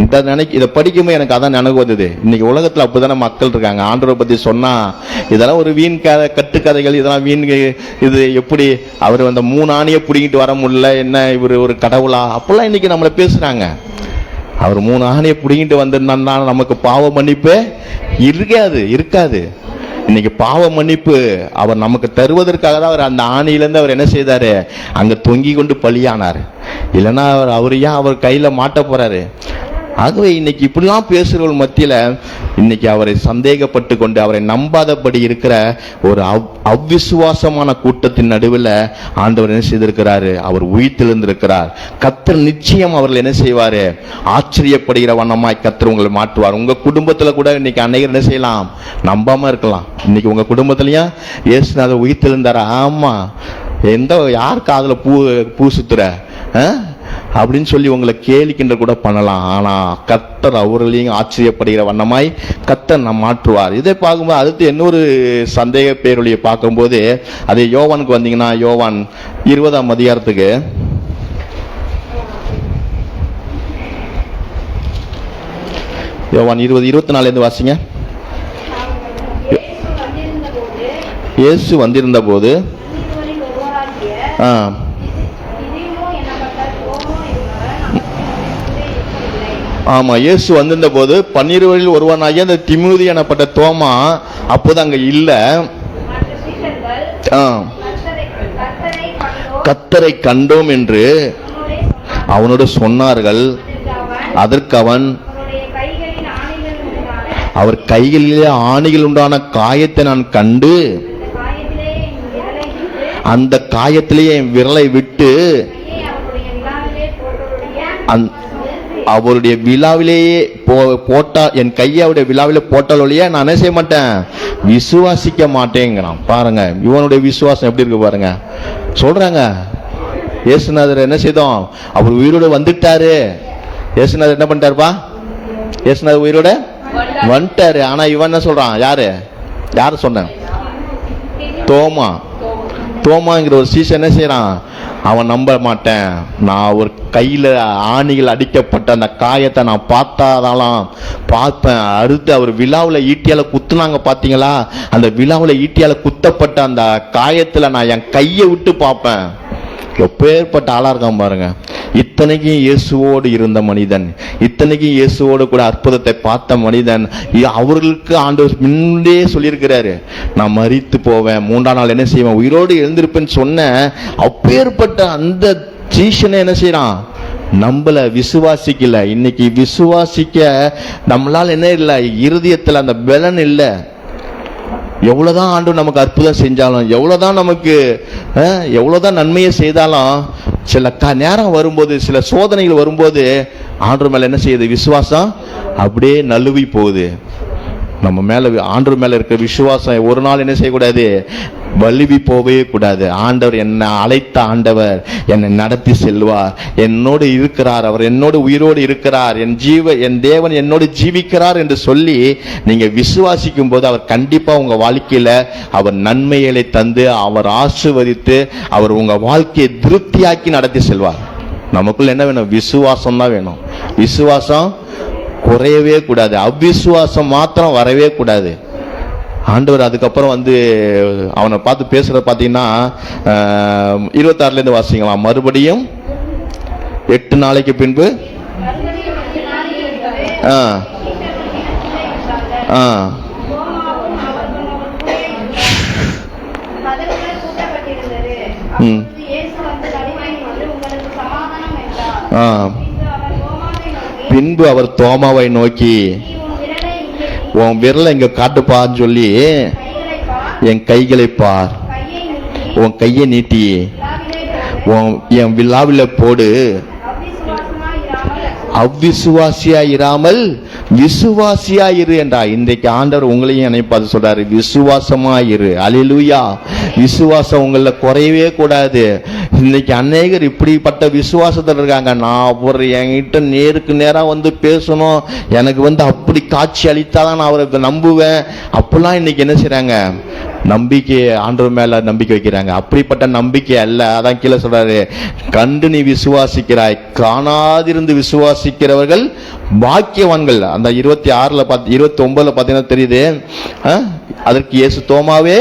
இதை படிக்கும்போது எனக்கு அதான் நினைவு வந்தது. இன்னைக்கு உலகத்துல அப்படித்தானே மக்கள் இருக்காங்க. ஆண்டவரை பத்தி சொன்னா இதெல்லாம் ஒரு வீண் கட்டுக்கதைகள், இதெல்லாம் வீண், இது எப்படி அவர் அந்த 3 ஆணியை பிடிங்கிட்டு வர முடியல, என்ன இவர் ஒரு கடவுளா, அப்பெல்லாம் இன்னைக்கு நம்மளை பேசுறாங்க. அவர் 3 ஆணியை பிடிங்கிட்டு வந்திருந்தா நமக்கு பாவ மன்னிப்பு இருக்காது. இன்னைக்கு பாவ மன்னிப்பு அவர் நமக்கு தருவதற்காக தான் அவர் அந்த ஆணியிலிருந்து அவர் என்ன செய்தாரு, அங்க தொங்கி கொண்டு பலியானார். இல்லைன்னா அவர் ஏன் அவர் கையில மாட்ட போறாரு. ஆகவே இன்னைக்கு இப்படிலாம் பேசுறவர்கள் மத்தியில இன்னைக்கு அவரை சந்தேகப்பட்டு கொண்டு அவரை நம்பாதபடி இருக்கிற ஒரு அவ்விசுவாசமான கூட்டத்தின் நடுவில் ஆண்டவர் என்ன செய்திருக்கிறாரு, அவர் உயிர்த்தெழுந்திருக்கிறார். கர்த்தர் நிச்சயம் அவர்கள் என்ன செய்வாரு, ஆச்சரியப்படுகிற வண்ணமாய் கர்த்தர் உங்களை மாற்றுவார். உங்க குடும்பத்துல கூட இன்னைக்கு அநேகர் என்ன செய்யலாம், நம்பாம இருக்கலாம். இன்னைக்கு உங்க குடும்பத்திலயும் இயேசுநாதர் உயிர்த்தெழுந்தாரா, ஆமா, யார் காதுல பூ சுத்துற அப்படின்னு சொல்லி உங்களை கேலிக்கின்ற கூட பண்ணலாம். ஆனா கர்த்தர் அவர்களையும் ஆச்சரியப்படுகிற வண்ணமாய் கர்த்தர் நாம் மாற்றுவார். இதை பார்க்கும்போது அடுத்து இன்னொரு சந்தேக பேரொழியை பார்க்கும்போது அது யோவானுக்கு வந்தீங்கன்னா யோவான் 20ஆம் அதிகாரத்துக்கு யோவான் 20:24 வாசிங்க. இயேசு வந்திருந்த போது ஆமா, இயேசு வந்திருந்த போது 12 ஒருவனாகிய அந்த திமோதி எனப்பட்ட தோமா அப்போது அங்க இல்ல. கர்த்தரை கண்டோம் என்று அவனோடு சொன்னார்கள். அதற்கு அவன் அவர் கைகளிலே ஆணிகள் உண்டான காயத்தை நான் கண்டு அந்த காயத்திலேயே என் விரலை விட்டு அவருடைய விழாவிலேயே போட்டால், என் கையை அவருடைய விழாவிலே போட்டால் ஒழிய நான் என்ன செய்ய மாட்டேன், விசுவாசிக்க மாட்டேங்கிறான். பாருங்க இவனுடைய விசுவாசம் எப்படி இருக்கு பாருங்க. சொல்றாங்க இயேசுநாதர் என்ன செய்தோம், அவர் உயிரோடு வந்துட்டாரு. இயேசுநாதர் என்ன பண்ணிட்டாருப்பா, இயேசுநாதர் உயிரோட வந்துட்டாரு. ஆனா இவன் என்ன சொல்றான், யாரு சொன்ன, தோமாங்கிற ஒரு சீசன் என்ன செய்யறான், அவன் நம்ப மாட்டேன், நான் ஒரு கையில ஆணிகள் அடிக்கப்பட்ட அந்த காயத்தை நான் பார்த்தாதான் பார்ப்பேன். அடுத்து அவர் விழாவில் ஈட்டியால குத்துனாங்க பாத்தீங்களா, அந்த விழாவில் ஈட்டியால குத்தப்பட்ட அந்த காயத்துல நான் என் கையை விட்டு பார்ப்பேன். எப்பேற்பட்ட ஆளா இருக்கான் பாருங்க. இத்தனைக்கும் இயேசுவோடு இருந்த மனிதன், இத்தனைக்கும் இயேசுவோடு கூட அற்புதத்தை பார்த்த மனிதன், அவர்களுக்கு ஆண்டவர் முன்னே சொல்லியிருக்கிறாரு, நான் மரித்து போவேன், 3ஆம் நாள் என்ன செய்வேன், உயிரோடு எழுந்திருப்பேன்னு சொன்ன அப்பேற்பட்ட அந்த சீஷனை என்ன செய்யறான், நம்மள விசுவாசிக்கல. இன்னைக்கு விசுவாசிக்க நம்மளால என்ன இல்லை, இருதயத்துல அந்த பலன் இல்லை. எவ்வளவுதான் ஆண்டவர் நமக்கு அற்புதம் செஞ்சாலும், எவ்வளவுதான் நமக்கு எவ்வளவுதான் நன்மையை செய்தாலும், சில நேரம் வரும்போது, சில சோதனைகள் வரும்போது ஆண்டவர் மேல என்ன செய்யுது? விசுவாசம் அப்படியே நழுவி போகுது. நம்ம மேல ஆண்டவர் மேல இருக்க விசுவாசம் ஒரு நாள் என்ன செய்யக்கூடாது? வலிவி போகவே கூடாது. ஆண்டவர் என்னை அழைத்த ஆண்டவர் என்னை நடத்தி செல்வார், என்னோடு இருக்கிறார், அவர் என்னோடு உயிரோடு இருக்கிறார், என் தேவன் என்னோடு ஜீவிக்கிறார் என்று சொல்லி நீங்க விசுவாசிக்கும் போது அவர் கண்டிப்பா உங்க வாழ்க்கையில அவர் நன்மைகளை தந்து, அவர் ஆசீர்வதித்து, அவர் உங்க வாழ்க்கையை திருப்தியாக்கி நடத்தி செல்வார். நமக்குள்ள என்ன வேணும்? விசுவாசம் தான் வேணும். விசுவாசம் குறையவே கூடாது, அவ்விசுவாசம் மாத்திரம் வரவே கூடாது. ஆண்டவர் அதுக்கப்புறம் அவனை பார்த்து பேசுறத பார்த்தீங்கன்னா 26 வாசிக்கலாம். மறுபடியும் 8 நாளைக்கு பின்பு பின்பு அவர் தோமாவை நோக்கி, உன் விரலை இங்க காட்டுப்பான்னு சொல்லி என் கைகளை பார், உன் கையை நீட்டி என் விழாவில போடு, அவ்விசுவாசியா இராமல் விசுவாசியா இரு என்றா. இன்றைக்கு ஆண்டவர் உங்களையும் நினைப்பாது சொல்றாரு, விசுவாசமா இரு. அல்லேலூயா. விசுவாசம் உங்கள குறையவே கூடாது. இன்னைக்கு அநேகர் இப்படிப்பட்ட விசுவாசத்தில் இருக்காங்க. நான் ஒரு என்கிட்ட நேருக்கு நேராக பேசணும், எனக்கு அப்படி காட்சி அளித்தாதான் நான் அவரை நம்புவேன், அப்பெல்லாம் இன்னைக்கு என்ன செய்றாங்க? நம்பிக்கை ஆண்டவர் மேல நம்பிக்கை வைக்கிறாங்க. அப்படிப்பட்ட நம்பிக்கை அல்ல. அதான் கீழே சொல்றாரு, கண்டு நீ விசுவாசிக்கிறாய், காணாதிருந்து விசுவாசிக்கிறவர்கள் பாக்கியவான்கள். அந்த 26 29 பார்த்தீங்கன்னா தெரியுது. அதற்கு இயேசு, தோமாவே,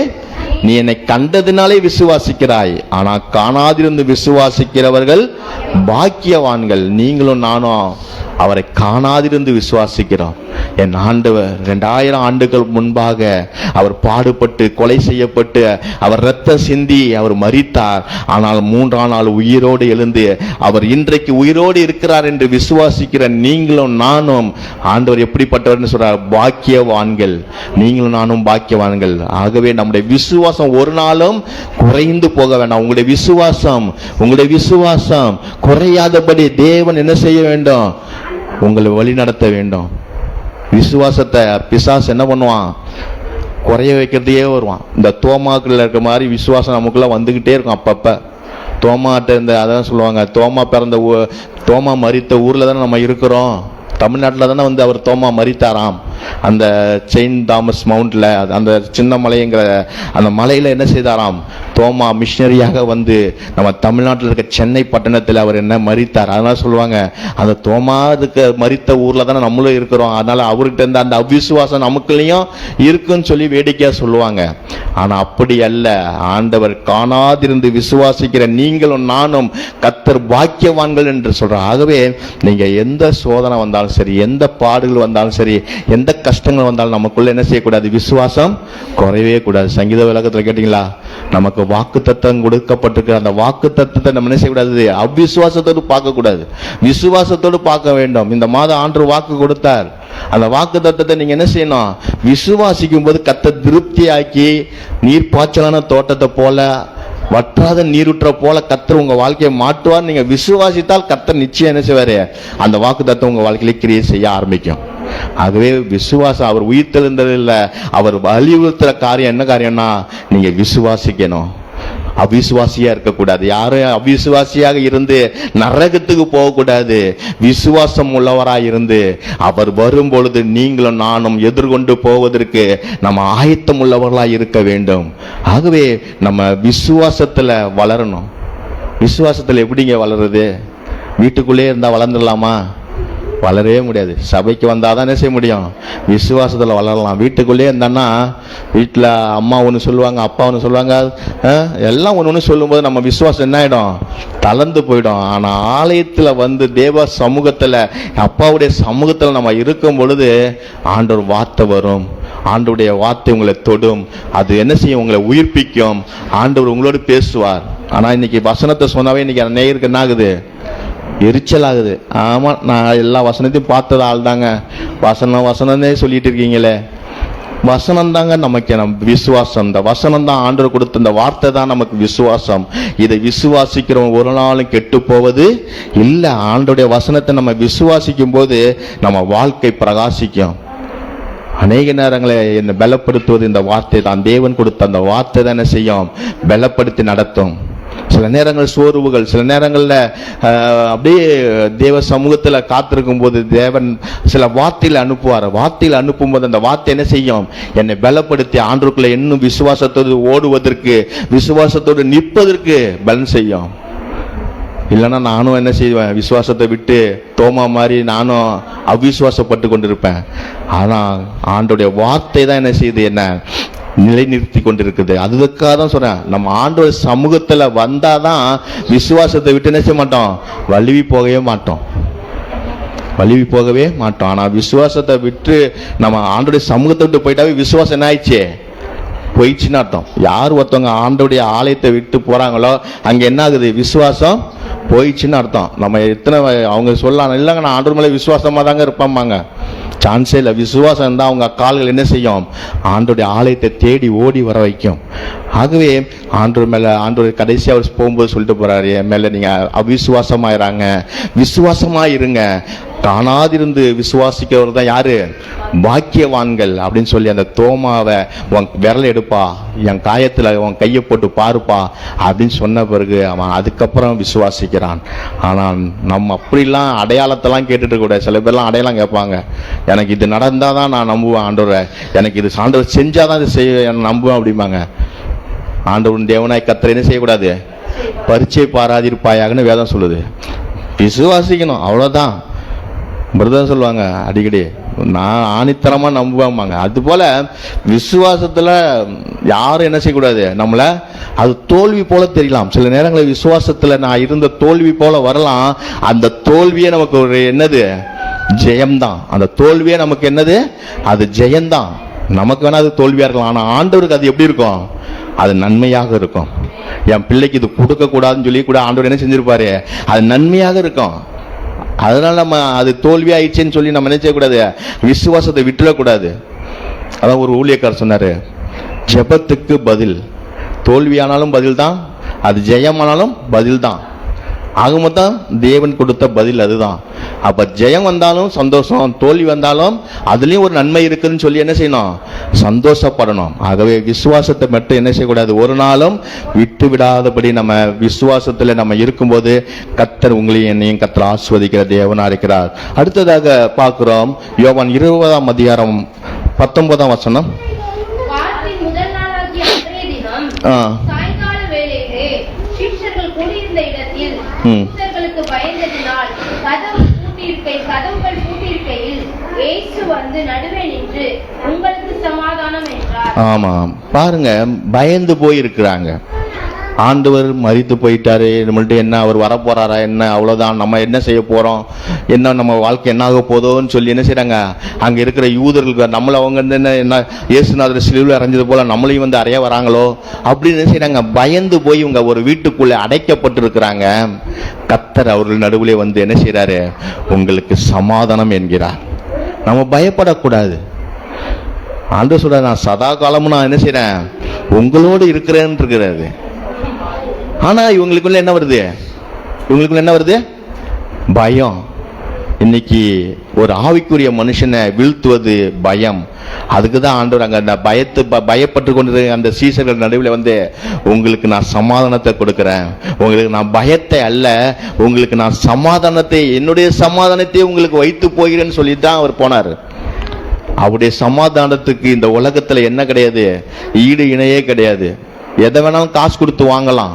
நீ என்னை கண்டதினாலே விசுவாசிக்கிறாய், ஆனா காணாதிருந்து விசுவாசிக்கிறவர்கள் பாக்கியவான்கள். நீங்களும் நானும் அவரை காணாதிருந்து விசுவாசிக்கிறோம். என் ஆண்டவர் 2000 ஆண்டுகள் முன்பாக அவர் பாடுபட்டு கொலை செய்யப்பட்டு அவர் இரத்த சிந்தி அவர் மரித்தார். ஆனால் 3ஆம் நாள் உயிரோடு எழுந்து அவர் இன்றைக்கு உயிரோடு இருக்கிறார் என்று விசுவாசிக்கிற நீங்களும் நானும் ஆண்டவர் எப்படிப்பட்டவர்னு சொல்றார்? பாக்கியவான்கள். நீங்களும் நானும் பாக்கியவான்கள். ஆகவே நம்முடைய விசுவாசம் ஒரு நாளும் குறைந்து போக வேண்டாம். உங்களுடைய விசுவாசம் குறையாதபடி தேவன் என்ன செய்ய வேண்டும்? உங்களை வழி நடத்த வேண்டும். விசுவாசத்தை பிசாசு என்ன பண்ணுவான்? குறைய வைக்கிறதையே வருவான். இந்த தோமாக்குள்ள இருக்க மாதிரி விசுவாசம் நமக்குள்ள வந்துகிட்டே இருக்கும். அப்பப்ப தோமாட்ட அதான் சொல்லுவாங்க, தோமா மரித்த ஊர்ல தானே நம்ம இருக்கிறோம். தமிழ்நாட்டில் தானே அவர் தோமா மரித்தாராம். அந்த செயின்ட் தாமஸ் மவுண்ட்ல, அந்த சின்ன மலைங்கிற அந்த மலையில என்ன செய்தாராம்? தோமா மிஷனரியாக நம்ம தமிழ்நாட்டில் இருக்க சென்னை பட்டணத்தில் அவர் என்ன மரித்தார். அதனால சொல்லுவாங்க, அந்த தோமாவுக்கு மரித்த ஊர்ல தானே நம்மளும் இருக்கிறோம், அதனால அவர்கிட்ட இருந்த அந்த அவ்விசுவாசம் நமக்குள்ளேயும் இருக்குன்னு சொல்லி வேடிக்கையா சொல்லுவாங்க. ஆனா அப்படி அல்ல. ஆண்டவர் காணாதிருந்து விசுவாசிக்கிற நீங்களும் நானும் கர்த்தர் பாக்கியவான்கள் என்று சொல்றார். ஆகவே நீங்க எந்த சோதனை வந்தாலும் சரி, எந்த பாடுகள் வந்தாலும் சரி, எந்த கஷ்டங்கள் வந்தாலும் நமக்குள்ள என்ன செய்யக்கூடாது? விசுவாசம் குறையவே கூடாது. சங்கீத விளக்கத்தில் கேட்டீங்களா? நமக்கு வாக்கு தத்தம் கொடுக்கப்பட்டிருக்கிற அந்த வாக்கு தத்தத்தை நம்ம என்ன செய்யக்கூடாது? அவ்விசுவாசத்தோடு பார்க்க கூடாது, விசுவாசத்தோடு பார்க்க வேண்டும். இந்த மாதம் ஆண்டவர் வாக்கு கொடுத்தார். அந்த வாக்கு தத்தத்தை நீங்க என்ன செய்யணும்? விசுவாசிக்கும் போது கர்த்தர் திருப்தியாக்கி நீர் பாய்ச்சலான தோட்டத்தை போல, வற்றாத நீருற்ற போல கர்த்தர் உங்க வாழ்க்கையை மாற்றுவார். நீங்க விசுவாசித்தால் கர்த்தர் நிச்சயம் என்ன செய்வாரு? அந்த வாக்கு தத்தம் உங்க வாழ்க்கையில கிரியை செய்ய ஆரம்பிக்கும். ஆகவே விசுவாசம் அவர் உயிர்த்தெழுந்ததில்ல, அவர் வலியுறுத்துற காரியம் என்ன காரியம்னா, நீங்க விசுவாசிக்கணும். அவிசுவாசியா இருக்கக்கூடாது. யாரும் அவிசுவாசியாக இருந்து நரகத்துக்கு போகக்கூடாது. விசுவாசம் உள்ளவராய் இருந்து அவர் வரும் பொழுது நீங்களும் நானும் எதிர்கொண்டு போவதற்கு நம்ம ஆயத்தம் உள்ளவர்களாய் இருக்க வேண்டும். ஆகவே நம்ம விசுவாசத்துல வளரணும். விசுவாசத்துல எப்படிங்க வளருது? வீட்டுக்குள்ளே இருந்தா வளர்ந்துடலாமா? வளரவே முடியாது. சபைக்கு வந்தால் தான் என்ன செய்ய முடியும்? விசுவாசத்தில் வளரலாம். வீட்டுக்குள்ளேயே இருந்தான்னா வீட்டில் அம்மா ஒன்று சொல்லுவாங்க, அப்பா ஒன்று சொல்லுவாங்க, எல்லாம் ஒன்று சொல்லும்போது நம்ம விசுவாசம் என்ன ஆகிடும்? தளர்ந்து போயிடும். ஆனால் ஆலயத்தில் தேவ சமூகத்தில், அப்பாவுடைய சமூகத்தில் நம்ம இருக்கும் பொழுது ஆண்டவர் வார்த்தை வரும். ஆண்டவருடைய வார்த்தை உங்களை தொடும். அது என்ன செய்யும்? உங்களை உயிர்ப்பிக்கும். ஆண்டவர் உங்களோடு பேசுவார். ஆனால் இன்னைக்கு வசனத்தை சொன்னாவே இன்னைக்கு நேயருக்கு என்ன ஆகுது? எரிச்சல் ஆகுது. ஆமா, நான் எல்லா வசனத்தையும் பார்த்தது ஆள் தாங்க, வசனமே சொல்லிட்டு இருக்கீங்களே, வசனம் தாங்க நமக்கு விசுவாசம். இந்த வசனம் தான் ஆண்டவர் கொடுத்த இந்த வார்த்தை தான் நமக்கு விசுவாசம். இதை விசுவாசிக்கிறவங்க ஒரு நாளும் கெட்டு போவது இல்லை. ஆண்டோடைய வசனத்தை நம்ம விசுவாசிக்கும் போது நம்ம வாழ்க்கை பிரகாசிக்கும். அநேக நேரங்களை என்னை பலப்படுத்துவது இந்த வார்த்தை தான். தேவன் கொடுத்த அந்த வார்த்தை தான் என்ன செய்யும்? பலப்படுத்தி நடத்தும். சில நேரங்கள் சோர்வுகள், சில நேரங்களில் அப்படியே தேவ சமூகத்தில் காத்திருக்கும் போது தேவன் சில வார்த்தையில் அனுப்புவார். வார்த்தையில் அனுப்பும் போது அந்த வார்த்தை என்ன செய்யும்? என்னை பலப்படுத்தி ஆண்டவருக்குள்ள இன்னும் விசுவாசத்தோடு ஓடுவதற்கு, விசுவாசத்தோடு நிற்பதற்கு பலன் செய்யும். இல்லைன்னா நானும் என்ன செய்வேன்? விசுவாசத்தை விட்டு தோமா மாதிரி நானும் அவிசுவாசப்பட்டு கொண்டிருப்பேன். ஆனால் ஆண்டோடைய வார்த்தை தான் என்ன செய்யுது? என்ன நிலைநிறுத்தி கொண்டிருக்குது. அதுக்காக தான் சொல்றேன், நம்ம ஆண்டோட சமூகத்துல வந்தாதான் விசுவாசத்தை விட்டு என்ன செய்ய மாட்டோம்? வழுவி போகவே மாட்டோம். ஆனா விசுவாசத்தை விட்டு நம்ம ஆண்டோடைய சமூகத்தை விட்டு போயிட்டாவே விசுவாசம் என்ன ஆயிடுச்சு? போயிடுச்சுன்னு அர்த்தம். யார் ஒருத்தவங்க ஆண்டோடைய ஆலயத்தை விட்டு போறாங்களோ அங்க என்ன ஆகுது? விசுவாசம் போயிடுச்சுன்னு அர்த்தம். நம்ம எத்தனை அவங்க சொல்லலாம், இல்லைங்க நான் ஆண்டவர் மேலே விசுவாசமா தாங்க இருப்பாங்க. சான்ஸே இல்லை. விசுவாசம் இருந்தால் அவங்க கால்கள் என்ன செய்யும்? ஆண்டோடைய ஆலயத்தை தேடி ஓடி வர வைக்கும். ஆகவே ஆண்டவர் மேலே, ஆண்டவர் கடைசி அவர் போகும்போது சொல்லிட்டு போறாரு, என் மேலே நீங்க அவிசுவாசமாயிராங்க, விசுவாசமாயிருங்க. காணாதிருந்து விசுவாசிக்கிறவர் தான் யாரு? பாக்கியவான்கள் அப்படின்னு சொல்லி அந்த தோமாவை உன் விரல் எடுப்பா, என் காயத்துல உன் கையை போட்டு பாருப்பா அப்படின்னு சொன்ன பிறகு அவன் அதுக்கப்புறம் விசுவாசிக்கிறான். ஆனால் நம்ம அப்படிலாம் அடையாளத்தெல்லாம் கேட்டுட்டு கூட சில பேர்லாம் அடையாளம் கேட்பாங்க. எனக்கு இது நடந்தாதான் நான் நம்புவேன் ஆண்டவரை, எனக்கு இது ஆண்டவர் செஞ்சாதான் இது செய்ய நம்புவேன் அப்படிம்பாங்க. ஆண்டவன் தேவனாய் கர்த்தர் என்ன செய்யக்கூடாது? பரீட்சை பாராதிருப்பாயாகன்னு வேதம் சொல்லுது. விசுவாசிக்கணும், அவ்வளோதான். பிரதர் சொல்லுவாங்க அடிக்கடி, நான் ஆணித்தரமா நம்புவாங்க. அது போல விசுவாசத்துல யாரும் என்ன செய்யக்கூடாது? நம்மள அது தோல்வி போல தெரியலாம். சில நேரங்களில் விசுவாசத்துல நான் இருந்த தோல்வி போல வரலாம். அந்த தோல்வியே நமக்கு ஒரு என்னது? ஜெயம்தான். அந்த தோல்வியே நமக்கு என்னது? அது ஜெயம்தான். நமக்கு வேணா அது தோல்வியா இருக்கலாம், ஆனா ஆண்டவருக்கு அது எப்படி இருக்கும்? அது நன்மையாக இருக்கும். என் பிள்ளைக்கு இது கொடுக்க கூடாதுன்னு சொல்லி கூட ஆண்டவர் என்ன செஞ்சிருப்பாரு? அது நன்மையாக இருக்கும். அதனால நம்ம அது தோல்வி ஆயிடுச்சுன்னு சொல்லி நம்ம என்ன செய்யக்கூடாது? விசுவாசத்தை விட்டுறக்கூடாது. அதான் ஒரு ஊழியக்காரர் சொன்னாரு, ஜெபத்துக்கு பதில் தோல்வியானாலும் பதில் தான், அது ஜெயமானாலும் பதில் தான். ஆக மொத்தம் தேவன் கொடுத்த பதில் அதுதான். அப்ப ஜெயம் வந்தாலும் சந்தோஷம், தோல்வி வந்தாலும் அதுலயும் ஒரு நன்மை இருக்குன்னு சொல்லி என்ன செய்யணும்? சந்தோஷப்படணும். ஆகவே விசுவாசத்தை மட்டும் என்ன செய்யக்கூடாது? ஒரு நாளும் விட்டு விடாதபடி நம்ம விசுவாசத்துல நம்ம இருக்கும்போது கர்த்தர் உங்களையும் என்னையும் கர்த்தர் ஆசீர்வதிக்கிற தேவனா இருக்கிறார். அடுத்ததாக பார்க்கிறோம், யோவான் 20ஆம் அதிகாரம் 19ஆம் வசனம். வாரத்தின் முதல் நாளாகிய அன்றைய தினம் சாயங்கால வேளையிலே சீஷர்கள் கூடியிருந்த இடத்தில் யூதர்களுக்கு பயந்ததினால் கதவுகள் பூட்டியிருக்கையில் இயேசு வந்து நடுவே நின்று உங்களுக்கு சமாதானம் என்றார். ஆமாம், பாருங்க, பயந்து போயிருக்கிறாங்க. ஆண்டவர் மரித்து போயிட்டாரு, நம்மள்ட்ட என்ன அவர் வரப்போறாரா, என்ன அவ்வளவுதான், நம்ம என்ன செய்ய போறோம், என்ன நம்ம வாழ்க்கை என்ன ஆக போதோன்னு சொல்லி என்ன செய்யறாங்க? அங்க இருக்கிற யூதர்களுக்கு நம்மள அவங்க என்ன இயேசுநாதர் சிலுவையில் அறைஞ்சது போல நம்மளையும் வந்து அறைய வராங்களோ அப்படின்னு என்ன செய்யறாங்க? பயந்து போய் இவங்க ஒரு வீட்டுக்குள்ள அடைக்கப்பட்டு இருக்கிறாங்க. கர்த்தர் அவர்கள் நடுவுலே வந்து என்ன செய்யறாரு? உங்களுக்கு சமாதானம் என்கிறார். நம்ம பயப்படக்கூடாது. ஆண்டவர் சொல்ற, நான் சதா காலமும் நான் என்ன செய்யறேன்? உங்களோடு இருக்கிறேன்னு இருக்கிறாரு. ஆனா இவங்களுக்குள்ள என்ன வருது? பயம். இன்னைக்கு ஒரு ஆவிக்குரிய மனுஷனை வீழ்த்துவது பயம். அதுக்குதான் ஆண்டவர் அங்க அந்த பயப்பட்டு கொண்டு அந்த சீசர்கள் நடுவில் வந்து உங்களுக்கு நான் சமாதானத்தை கொடுக்கிறேன், உங்களுக்கு நான் பயத்தை அல்ல, உங்களுக்கு நான் சமாதானத்தை, என்னுடைய சமாதானத்தை உங்களுக்கு வைத்து போகிறேன்னு சொல்லிட்டு தான் அவர் போனார். அவருடைய சமாதானத்துக்கு இந்த உலகத்துல என்ன கிடையாது? ஈடு இணையே கிடையாது. எதை வேணாலும் காசு கொடுத்து வாங்கலாம்,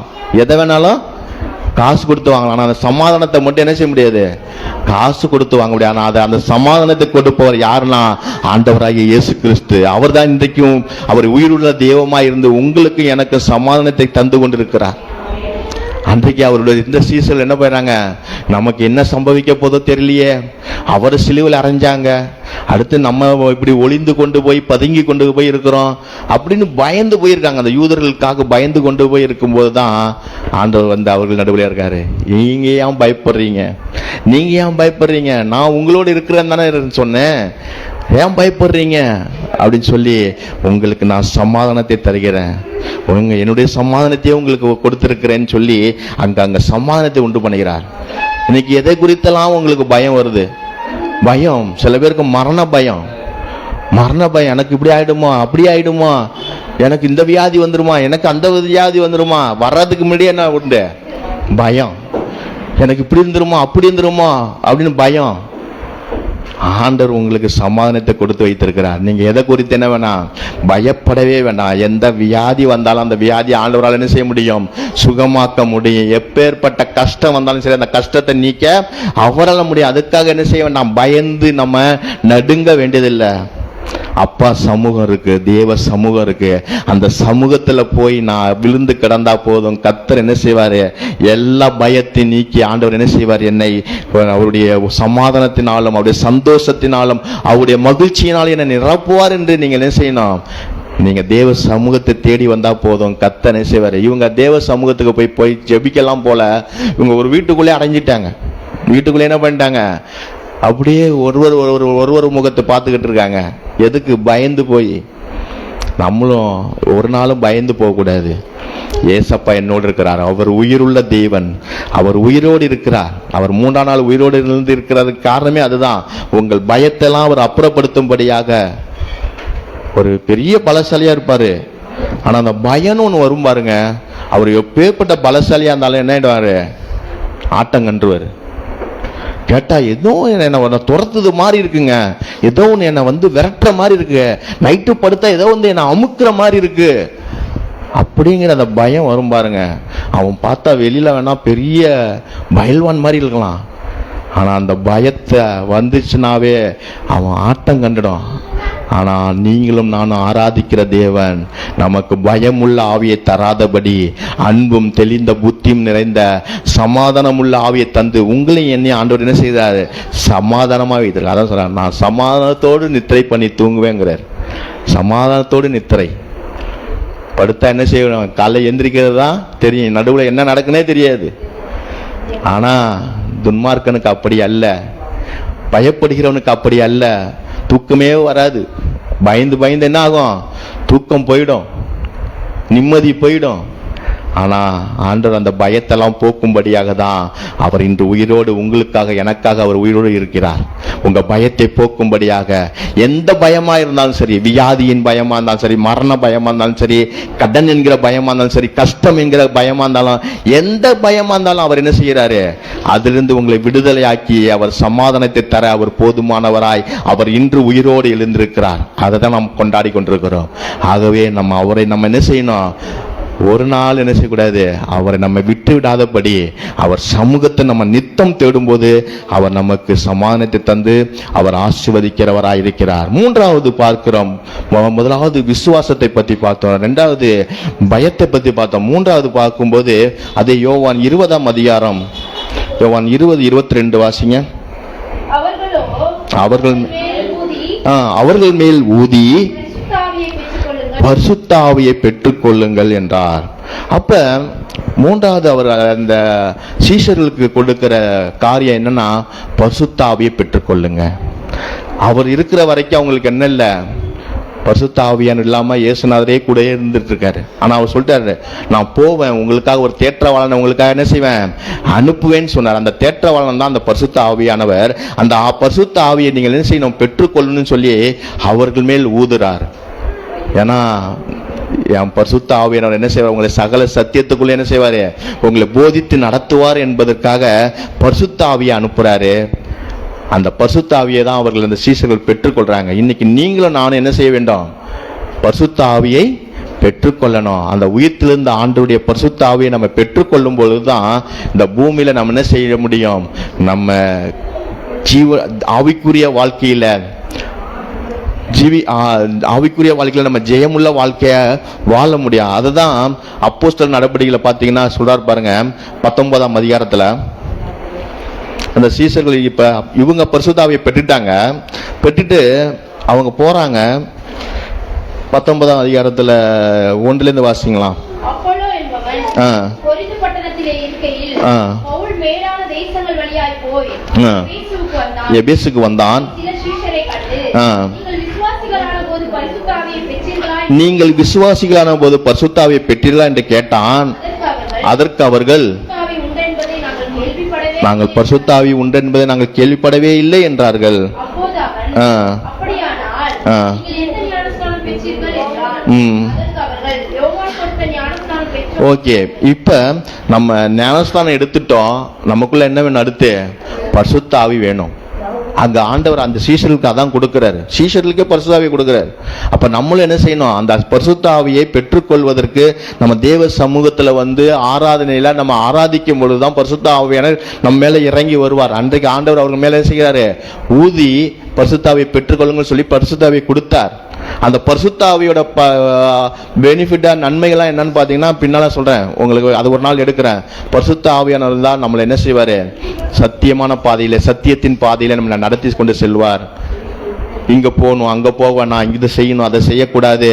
ஆனா அந்த சமாதானத்தை மட்டும் என்ன செய்ய முடியாது? காசு கொடுத்து வாங்க முடியாது. ஆனா அந்த சமாதானத்தை கொடுப்பவர் யாருன்னா ஆண்டவராகிய இயேசு கிறிஸ்து. அவர் தான் இன்றைக்கும் அவர் உயிருள்ள தெய்வமாய் இருந்து உங்களுக்கு எனக்கு சமாதானத்தை தந்து கொண்டிருக்கிறார். அன்றைக்கு அவருடைய இந்த சீசல் என்ன போயிடறாங்க? நமக்கு என்ன சம்பவிக்க போதோ தெரியலையே, அவரை சிலுவையில் அரைஞ்சாங்க, அடுத்து நம்ம இப்படி ஒளிந்து கொண்டு போய் பதுங்கி கொண்டு போய் இருக்கிறோம் அப்படின்னு பயந்து போயிருக்காங்க. அந்த யூதர்களுக்காக பயந்து கொண்டு போய் இருக்கும்போது தான் ஆண்டவர் வந்து அவர்கள் நடுவில் இருக்காரு. நீங்க ஏன் பயப்படுறீங்க? நான் உங்களோடு இருக்கிறேன்னு தானே சொன்னேன். ஏன் பயப்படுறீங்க அப்படின்னு சொல்லி உங்களுக்கு நான் சமாதானத்தை தருகிறேன், என்னுடைய சமாதானத்தையே உங்களுக்கு கொடுத்திருக்கிறேன்னு சொல்லி அங்க சமாதானத்தை உண்டு பண்ணுகிறார். இன்னைக்கு எதை குறித்தெல்லாம் உங்களுக்கு பயம் வருது? பயம், சில பேருக்கு மரண பயம். எனக்கு இப்படி ஆயிடுமா, அப்படி ஆயிடுமா, எனக்கு இந்த வியாதி வந்துருமா, எனக்கு அந்த வியாதி வந்துருமா, வர்றதுக்கு முன்னாடியே என்ன உண்டு? பயம். எனக்கு இப்படி இருந்துருமா, அப்படி இருந்துருமா அப்படின்னு பயம். ஆண்டவர் உங்களுக்கு சமாதானத்தை கொடுத்து வைத்திருக்கிறார். நீங்க எதை குறித்து என்ன வேணாம், பயப்படவே வேண்டாம். எந்த வியாதி வந்தாலும் அந்த வியாதி ஆண்டவரால் என்ன செய்ய முடியும்? சுகமாக்க முடியும். எப்பேற்பட்ட கஷ்டம் வந்தாலும் சரி, அந்த கஷ்டத்தை நீக்க அவரால் முடியும். அதுக்காக என்ன செய்ய வேண்டாம், பயந்து நம்ம நடுங்க வேண்டியதில்லை. அப்பா சமூகம் இருக்கு, தேவ சமூகம் இருக்கு. அந்த சமூகத்துல போய் நான் விழுந்து கிடந்தா போதும், கர்த்தர் என்ன செய்வாரு? எல்லா பயத்தை நீக்கி ஆண்டவர் என்ன செய்வார்? என்னை அவருடைய சமாதானத்தினாலும் அவருடைய சந்தோஷத்தினாலும் அவருடைய மகிழ்ச்சியினாலும் என்னை நிரப்புவார் என்று நீங்க என்ன செய்யணும்? நீங்க தேவ சமூகத்தை தேடி வந்தா போதும், கர்த்தர் என்ன செய்வாரு? இவங்க தேவ சமூகத்துக்கு போய் ஜெபிக்கலாம் போல இவங்க ஒரு வீட்டுக்குள்ளே அடைஞ்சிட்டாங்க. வீட்டுக்குள்ளே என்ன பண்ணிட்டாங்க? அப்படியே ஒருவர் முகத்தை பார்த்துக்கிட்டு இருக்காங்க. எதுக்கு? பயந்து போய். நம்மளும் ஒரு நாளும் பயந்து போகக்கூடாது. ஏசப்பா என்னோடு இருக்கிறார், அவர் உயிருள்ள தேவன், அவர் உயிரோடு இருக்கிறார். அவர் 3ஆம் நாள் உயிரோடு இருந்து இருக்கிறதுக்கு காரணமே அதுதான். உங்கள் பயத்தெல்லாம் அவர் அப்புறப்படுத்தும்படியாக ஒரு பெரிய பலசாலியா இருப்பாரு. ஆனா அந்த பயம்னு ஒன்று வரும் பாருங்க, அவர் எப்பேற்பட்ட பலசாலியா இருந்தாலும் என்ன ஆயிடுவாரு? ஆட்டம் கண்டுவாரு. கேட்டா ஏதோ என்ன துரத்துது மாதிரி இருக்குங்க, ஏதோ ஒன்று என்னை விரட்டுற மாதிரி இருக்கு, நைட்டு படுத்தா ஏதோ என்னை அமுக்குற மாதிரி இருக்கு அப்படிங்கிற அந்த பயம் வரும் பாருங்க. அவன் பார்த்தா வெளியில வேணா பெரிய பயில்வான் மாதிரி இருக்கலாம், ஆனா அந்த பயத்தை வந்துச்சுனாவே அவன் ஆட்டம் கண்டுடும். ஆனா நீங்களும் நானும் ஆராதிக்கிற தேவன் நமக்கு பயமுள்ள ஆவியை தராதபடி அன்பும் தெளிந்த புத்தியும் நிறைந்த சமாதானமுள்ள ஆவியை தந்து உங்களையும் என்னையும் ஆண்டவர் என்ன செய்தாரு? சமாதானமா வைத்திருக்கார். அதான் சொல்றார், நான் சமாதானத்தோடு நித்திரை பண்ணி தூங்குவேங்கிறார். சமாதானத்தோடு நித்திரை படுத்தா என்ன செய்யணும்? காலை எந்திரிக்கிறது தான் தெரியும், நடுவில் என்ன நடக்குன்னே தெரியாது. ஆனா துன்மார்க்கனுக்கு அப்படி அல்ல, பயப்படுகிறவனுக்கு அப்படி அல்ல. தூக்கமே வராது. பயந்து என்ன ஆகும்? தூக்கம் போயிடும், நிம்மதி போயிடும். ஆனா ஆண்டவர் அந்த பயத்தெல்லாம் போக்கும்படியாக தான் அவர் இன்று உயிரோடு உங்களுக்காக எனக்காக அவர் உயிரோடு இருக்கிறார். உங்க பயத்தை போக்கும்படியாக எந்த பயமா இருந்தாலும் சரி, வியாதியின் பயமா இருந்தாலும் சரி, மரண பயமா இருந்தாலும் சரி, கடன் என்கிற பயமா இருந்தாலும் சரி, கஷ்டம் என்கிற பயமா இருந்தாலும், எந்த பயமா இருந்தாலும் அவர் என்ன செய்யறாரு? அதிலிருந்து உங்களை விடுதலையாக்கி அவர் சமாதானத்தை தர அவர் போதுமானவராய் அவர் இன்று உயிரோடு எழுந்திருக்கிறார். அதை தான் நாம் கொண்டாடி கொண்டிருக்கிறோம். ஆகவே அவரை நம்ம என்ன செய்யணும்? ஒரு நாள் என்ன செய்யக்கூடாது? அவரை நம்ம விட்டு விடாதபடி அவர் சமூகத்தை நம்ம நித்தம் தேடும்போது அவர் நமக்கு சமாதானத்தை தந்து அவர் ஆசீர்வதிக்கிறவராய் இருக்கிறார். 3வது பார்க்கிறோம். முதலாவது விசுவாசத்தை பற்றி பார்த்தோம், 2வது பயத்தை பற்றி பார்த்தோம். 3வது பார்க்கும்போது அதே யோவான் 20ஆம் அதிகாரம், யோவான் 20:22 வாசிங்க. அவர்கள் மேல் ஊதி பரிசுத்த ஆவியை பெற்றுக் கொள்ளுங்கள் என்றார். அப்ப 3வது அவர் அந்த சீஷர்களுக்கு கொடுக்கிற காரியம் என்னன்னா, பரிசுத்த ஆவியை பெற்றுக்கொள்ளுங்க. அவர் இருக்கிற வரைக்கும் அவங்களுக்கு என்ன இல்லை? பரிசுத்த ஆவியான் இல்லாம இயேசுநாதரே கூட இருந்துட்டு இருக்காரு. ஆனா அவர் சொல்லிட்டாரு, நான் போவேன், உங்களுக்காக ஒரு தேற்றவாளனை உங்களுக்காக என்ன செய்வேன்? அனுப்புவேன்னு சொன்னார். அந்த தேற்றவாளன் தான் அந்த பரிசுத்த ஆவியானவர். அந்த பரிசுத்த ஆவியை நீங்கள் என்ன செய்யணும்? பெற்றுக்கொள்ளணும்னு சொல்லி அவர்கள் மேல் ஊதுறார். ஏன்னா என் பரிசுத்த ஆவியானவர் என்ன செய்வார்? உங்களை சகல சத்தியத்துக்குள்ள என்ன செய்வாரு? உங்களை போதித்து நடத்துவார் என்பதற்காக பரிசுத்த ஆவியை அனுப்புறாரு. அந்த பரிசுத்த ஆவியை தான் அவர்கள் அந்த சீஷர்கள் பெற்றுக்கொள்றாங்க. இன்னைக்கு நீங்களும் நானும் என்ன செய்ய வேண்டும்? பரிசுத்த ஆவியை பெற்றுக்கொள்ளணும். அந்த உயிர்த்திலிருந்து ஆண்டவருடைய பரிசுத்த ஆவியை நம்ம பெற்றுக்கொள்ளும் பொழுதுதான் இந்த பூமியில நம்ம என்ன செய்ய முடியும்? நம்ம ஆவிக்குரிய வாழ்க்கையில ஆவிக்குரிய வாழ்க்கையில நம்ம ஜெயமுள்ள வாழ்க்கைய வாழ முடியும். அதுதான் அப்போஸ்தலர் நடவடிக்கைகளை பார்த்தீங்கன்னா சொல்றாரு பாருங்க, 19ஆம் அதிகாரத்துல அந்த சீஷர்கள் இப்ப இவங்க பரிசுத்த ஆவியை பெற்றுட்டாங்க. பெற்றுட்டு அவங்க போறாங்க. 19ஆம் அதிகாரத்துல 1லேருந்து வாசிக்கலாம். எபேசுக்கு வந்தான். ஆ. நீங்கள் விசுவாசிகளான போது நீங்கள் விசுவாசிகளான போது பரிசுத்த ஆவியை பெற்றீர்களா பரிசுத்தாவியை பெற்றீர்களா என்று கேட்டான். அதற்கு அவர்கள் நாங்கள் பரிசுத்தாவி உண்டு என்பதை நாங்கள் கேள்விப்படவே இல்லை என்றார்கள். அப்போது அவன், ஆ. அப்படியானால் ஆ. நீங்கள் எந்த ஞானஸ்நானம் பெற்றீர்கள் என்றான். ம். அதற்கு அவர்கள், யோவான் கொடுத்த ஞானஸ்நானம் பெற்றோம். ஓகே, இப்ப நம்ம ஞானஸ்தானம் எடுத்துட்டோம். நமக்குள்ள என்ன வேணும்? அடுத்து பரிசுத்த ஆவி வேணும். அங்க ஆண்டவர் அந்த சீஷர்களுக்கு அதான் கொடுக்கிறாரு. சீஷர்களுக்கே பரிசுத்த ஆவியை கொடுக்கிறாரு. அப்ப நம்மளும் என்ன செய்யணும்? அந்த பரிசுத்த ஆவியை பெற்றுக்கொள்வதற்கு நம்ம தேவ சமூகத்துல ஆராதனையில நம்ம ஆராதிக்கும் பொழுதுதான் பரிசுத்த ஆவியானவர் நம்ம மேல இறங்கி வருவார். அன்றைக்கு ஆண்டவர் அவர்கள் மேல என்ன செய்கிறாரு? ஊதி பரிசுத்த ஆவியை பெற்றுக்கொள்ளுங்கள் சொல்லி பரிசுத்த ஆவியை கொடுத்தார். அந்த பரிசுத்த ஆவியோட பெனிஃபிட்டா நன்மைகள்லாம் என்னன்னு பாத்தீங்கன்னா பின்னால சொல்றேன் உங்களுக்கு. அது ஒரு நாள் எடுக்கிறேன். பரிசுத்த ஆவியானவர் தான் நம்மளை என்ன செய்வாரு? சத்தியமான பாதையில, சத்தியத்தின் பாதையில நம்மளை நடத்தி கொண்டு செல்வார். இங்க போகணும், அங்க போவேன், நான் இதை செய்யணும், அதை செய்யக்கூடாது,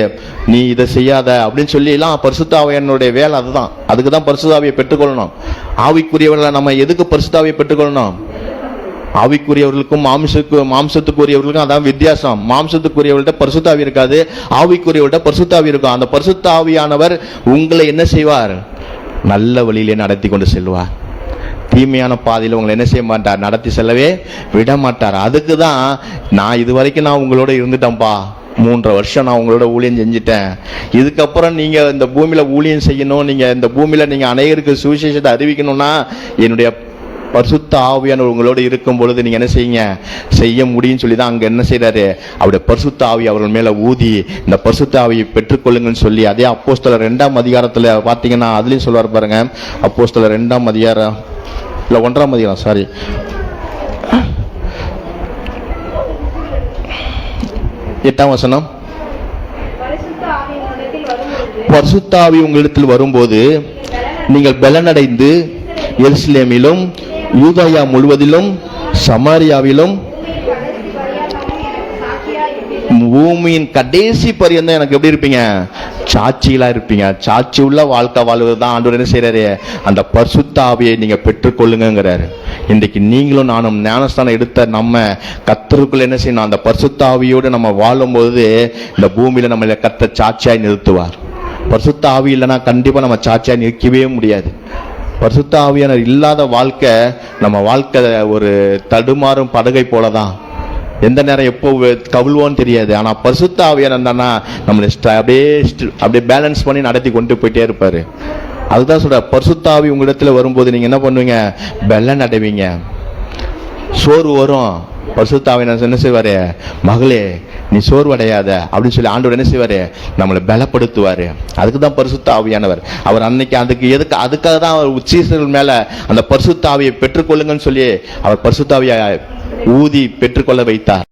நீ இதை செய்யாத அப்படின்னு சொல்லி எல்லாம் பரிசுத்த ஆவியானுடைய வேலை அதுதான். அதுக்கு தான் பரிசுத்த ஆவியை பெற்றுக்கொள்ளணும். ஆவிக்குரியவர்களை நம்ம எதுக்கு பரிசுத்த ஆவியை பெற்றுக்கொள்ளணும்? ஆவிக்குரியவர்களுக்கும் மாம்சத்துக்குரியவர்களுக்கும் அதான் வித்தியாசம். மாம்சத்துக்குரியவர்கள்ட்ட பரிசுத்த ஆவி இருக்காது, ஆவிக்குரியவர்கள்ட்ட பரிசுத்த ஆவி இருக்கும். அந்த பரிசுத்த ஆவியானவர் உங்களை என்ன செய்வார்? நல்ல வழியிலே நடத்தி கொண்டு செல்வார். தீமையான பாதையில் உங்களை என்ன செய்ய மாட்டார்? நடத்தி செல்லவே விட மாட்டார். அதுக்கு தான் நான் இது வரைக்கும் நான் உங்களோட இருந்துட்டேன்ப்பா, 3 வருஷம் நான் உங்களோட ஊழியம் செஞ்சுட்டேன், இதுக்கப்புறம் நீங்க இந்த பூமியில ஊழியம் செய்யணும், நீங்க இந்த பூமியில நீங்க அநேகருக்கு சுவிசேஷத்தை அறிவிக்கணும்னா என்னுடைய பரிசுத்த ஆவியானவர் உங்களோட இருக்கும் பொழுது நீங்க என்ன செய்ய முடியும்னு சொல்லி தான் அங்க என்ன செய்யறாரு? அவருடைய பரிசுத்த ஆவி அவர்கள் மேல ஊதி இந்த பரிசுத்த ஆவியை பெற்றுக்கொள்ளுங்கன்னு சொல்லி அதே அப்போஸ்தலர் 2ஆம் அதிகாரத்துல பாத்தீங்கன்னா அதுலயும் சொல்வார் பாருங்க. அப்போஸ்தலர் 2ஆம் அதிகாரம் இல்ல 1ஆம் அதிகாரம், சாரி, 8ஆம் வசனம். பரிசுத்த ஆவி உங்களிடத்தில் வரும்பொழுது பரிசுத்த ஆவி உங்களிடத்தில் வரும்போது நீங்கள் பலனடைந்து எருசலேமிலும் யூதேயா முழுவதிலும் சமாரியாவிலும் பூமியின் கடைசி பரியந்தம் எனக்கு எப்படி இருப்பீங்க? சாட்சிகளா இருப்பீங்க. சாட்சி உள்ள வாழ்க்கை வாழ்வதுதான் ஆண்டவர் என்ன செய்யறாரு? அந்த பரிசுத்த ஆவியை நீங்க பெற்றுக்கொள்ளுங்கிறாரு. இன்றைக்கு நீங்களும் நானும் ஞானஸ்தானம் எடுத்த நம்ம கர்த்தருக்குள்ள என்ன செய்யணும்? அந்த பரிசுத்த ஆவியோடு நம்ம வாழும்போது இந்த பூமியில நம்மளை கர்த்தர் சாட்சியாய் நிறுத்துவார். பரிசுத்த ஆவி இல்லைன்னா கண்டிப்பா நம்ம சாட்சியாய் நிற்கவே முடியாது. பரிசுத்த ஆவியானவர் இல்லாத வாழ்க்கை நம்ம வாழ்க்கை ஒரு தடுமாறும் படகை போலதான். எந்த நேரம் எப்போ கவிழ்வோன்னு தெரியாது. ஆனா பரிசுத்த ஆவியானவர் என்னன்னா நம்மளை அப்படியே பேலன்ஸ் பண்ணி நடத்தி கொண்டு போயிட்டே இருப்பாரு. அதுதான் சொல்ற, பரிசுத்த ஆவி உங்களிடத்துல வரும்போது நீங்க என்ன பண்ணுவீங்க? பலன் அடைவீங்க. சோர்வு வரும், பரிசுத்த ஆவியானவர் என்ன செய்வாரு? மகளே நீ சோர்வடையாத அப்படின்னு சொல்லி ஆண்டவர் என்ன செய்வாரு? நம்மளை பலப்படுத்துவாரு. அதுக்கு தான் பரிசுத்த ஆவியானவர். அவர் அன்னைக்கு அதுக்காக தான் அவர் சீசர்கள் மேல அந்த பரிசுத்த ஆவியை பெற்றுக்கொள்ளுங்கன்னு சொல்லி அவர் பரிசுத்த ஆவியை ஊதி பெற்றுக்கொள்ள வைத்தார்.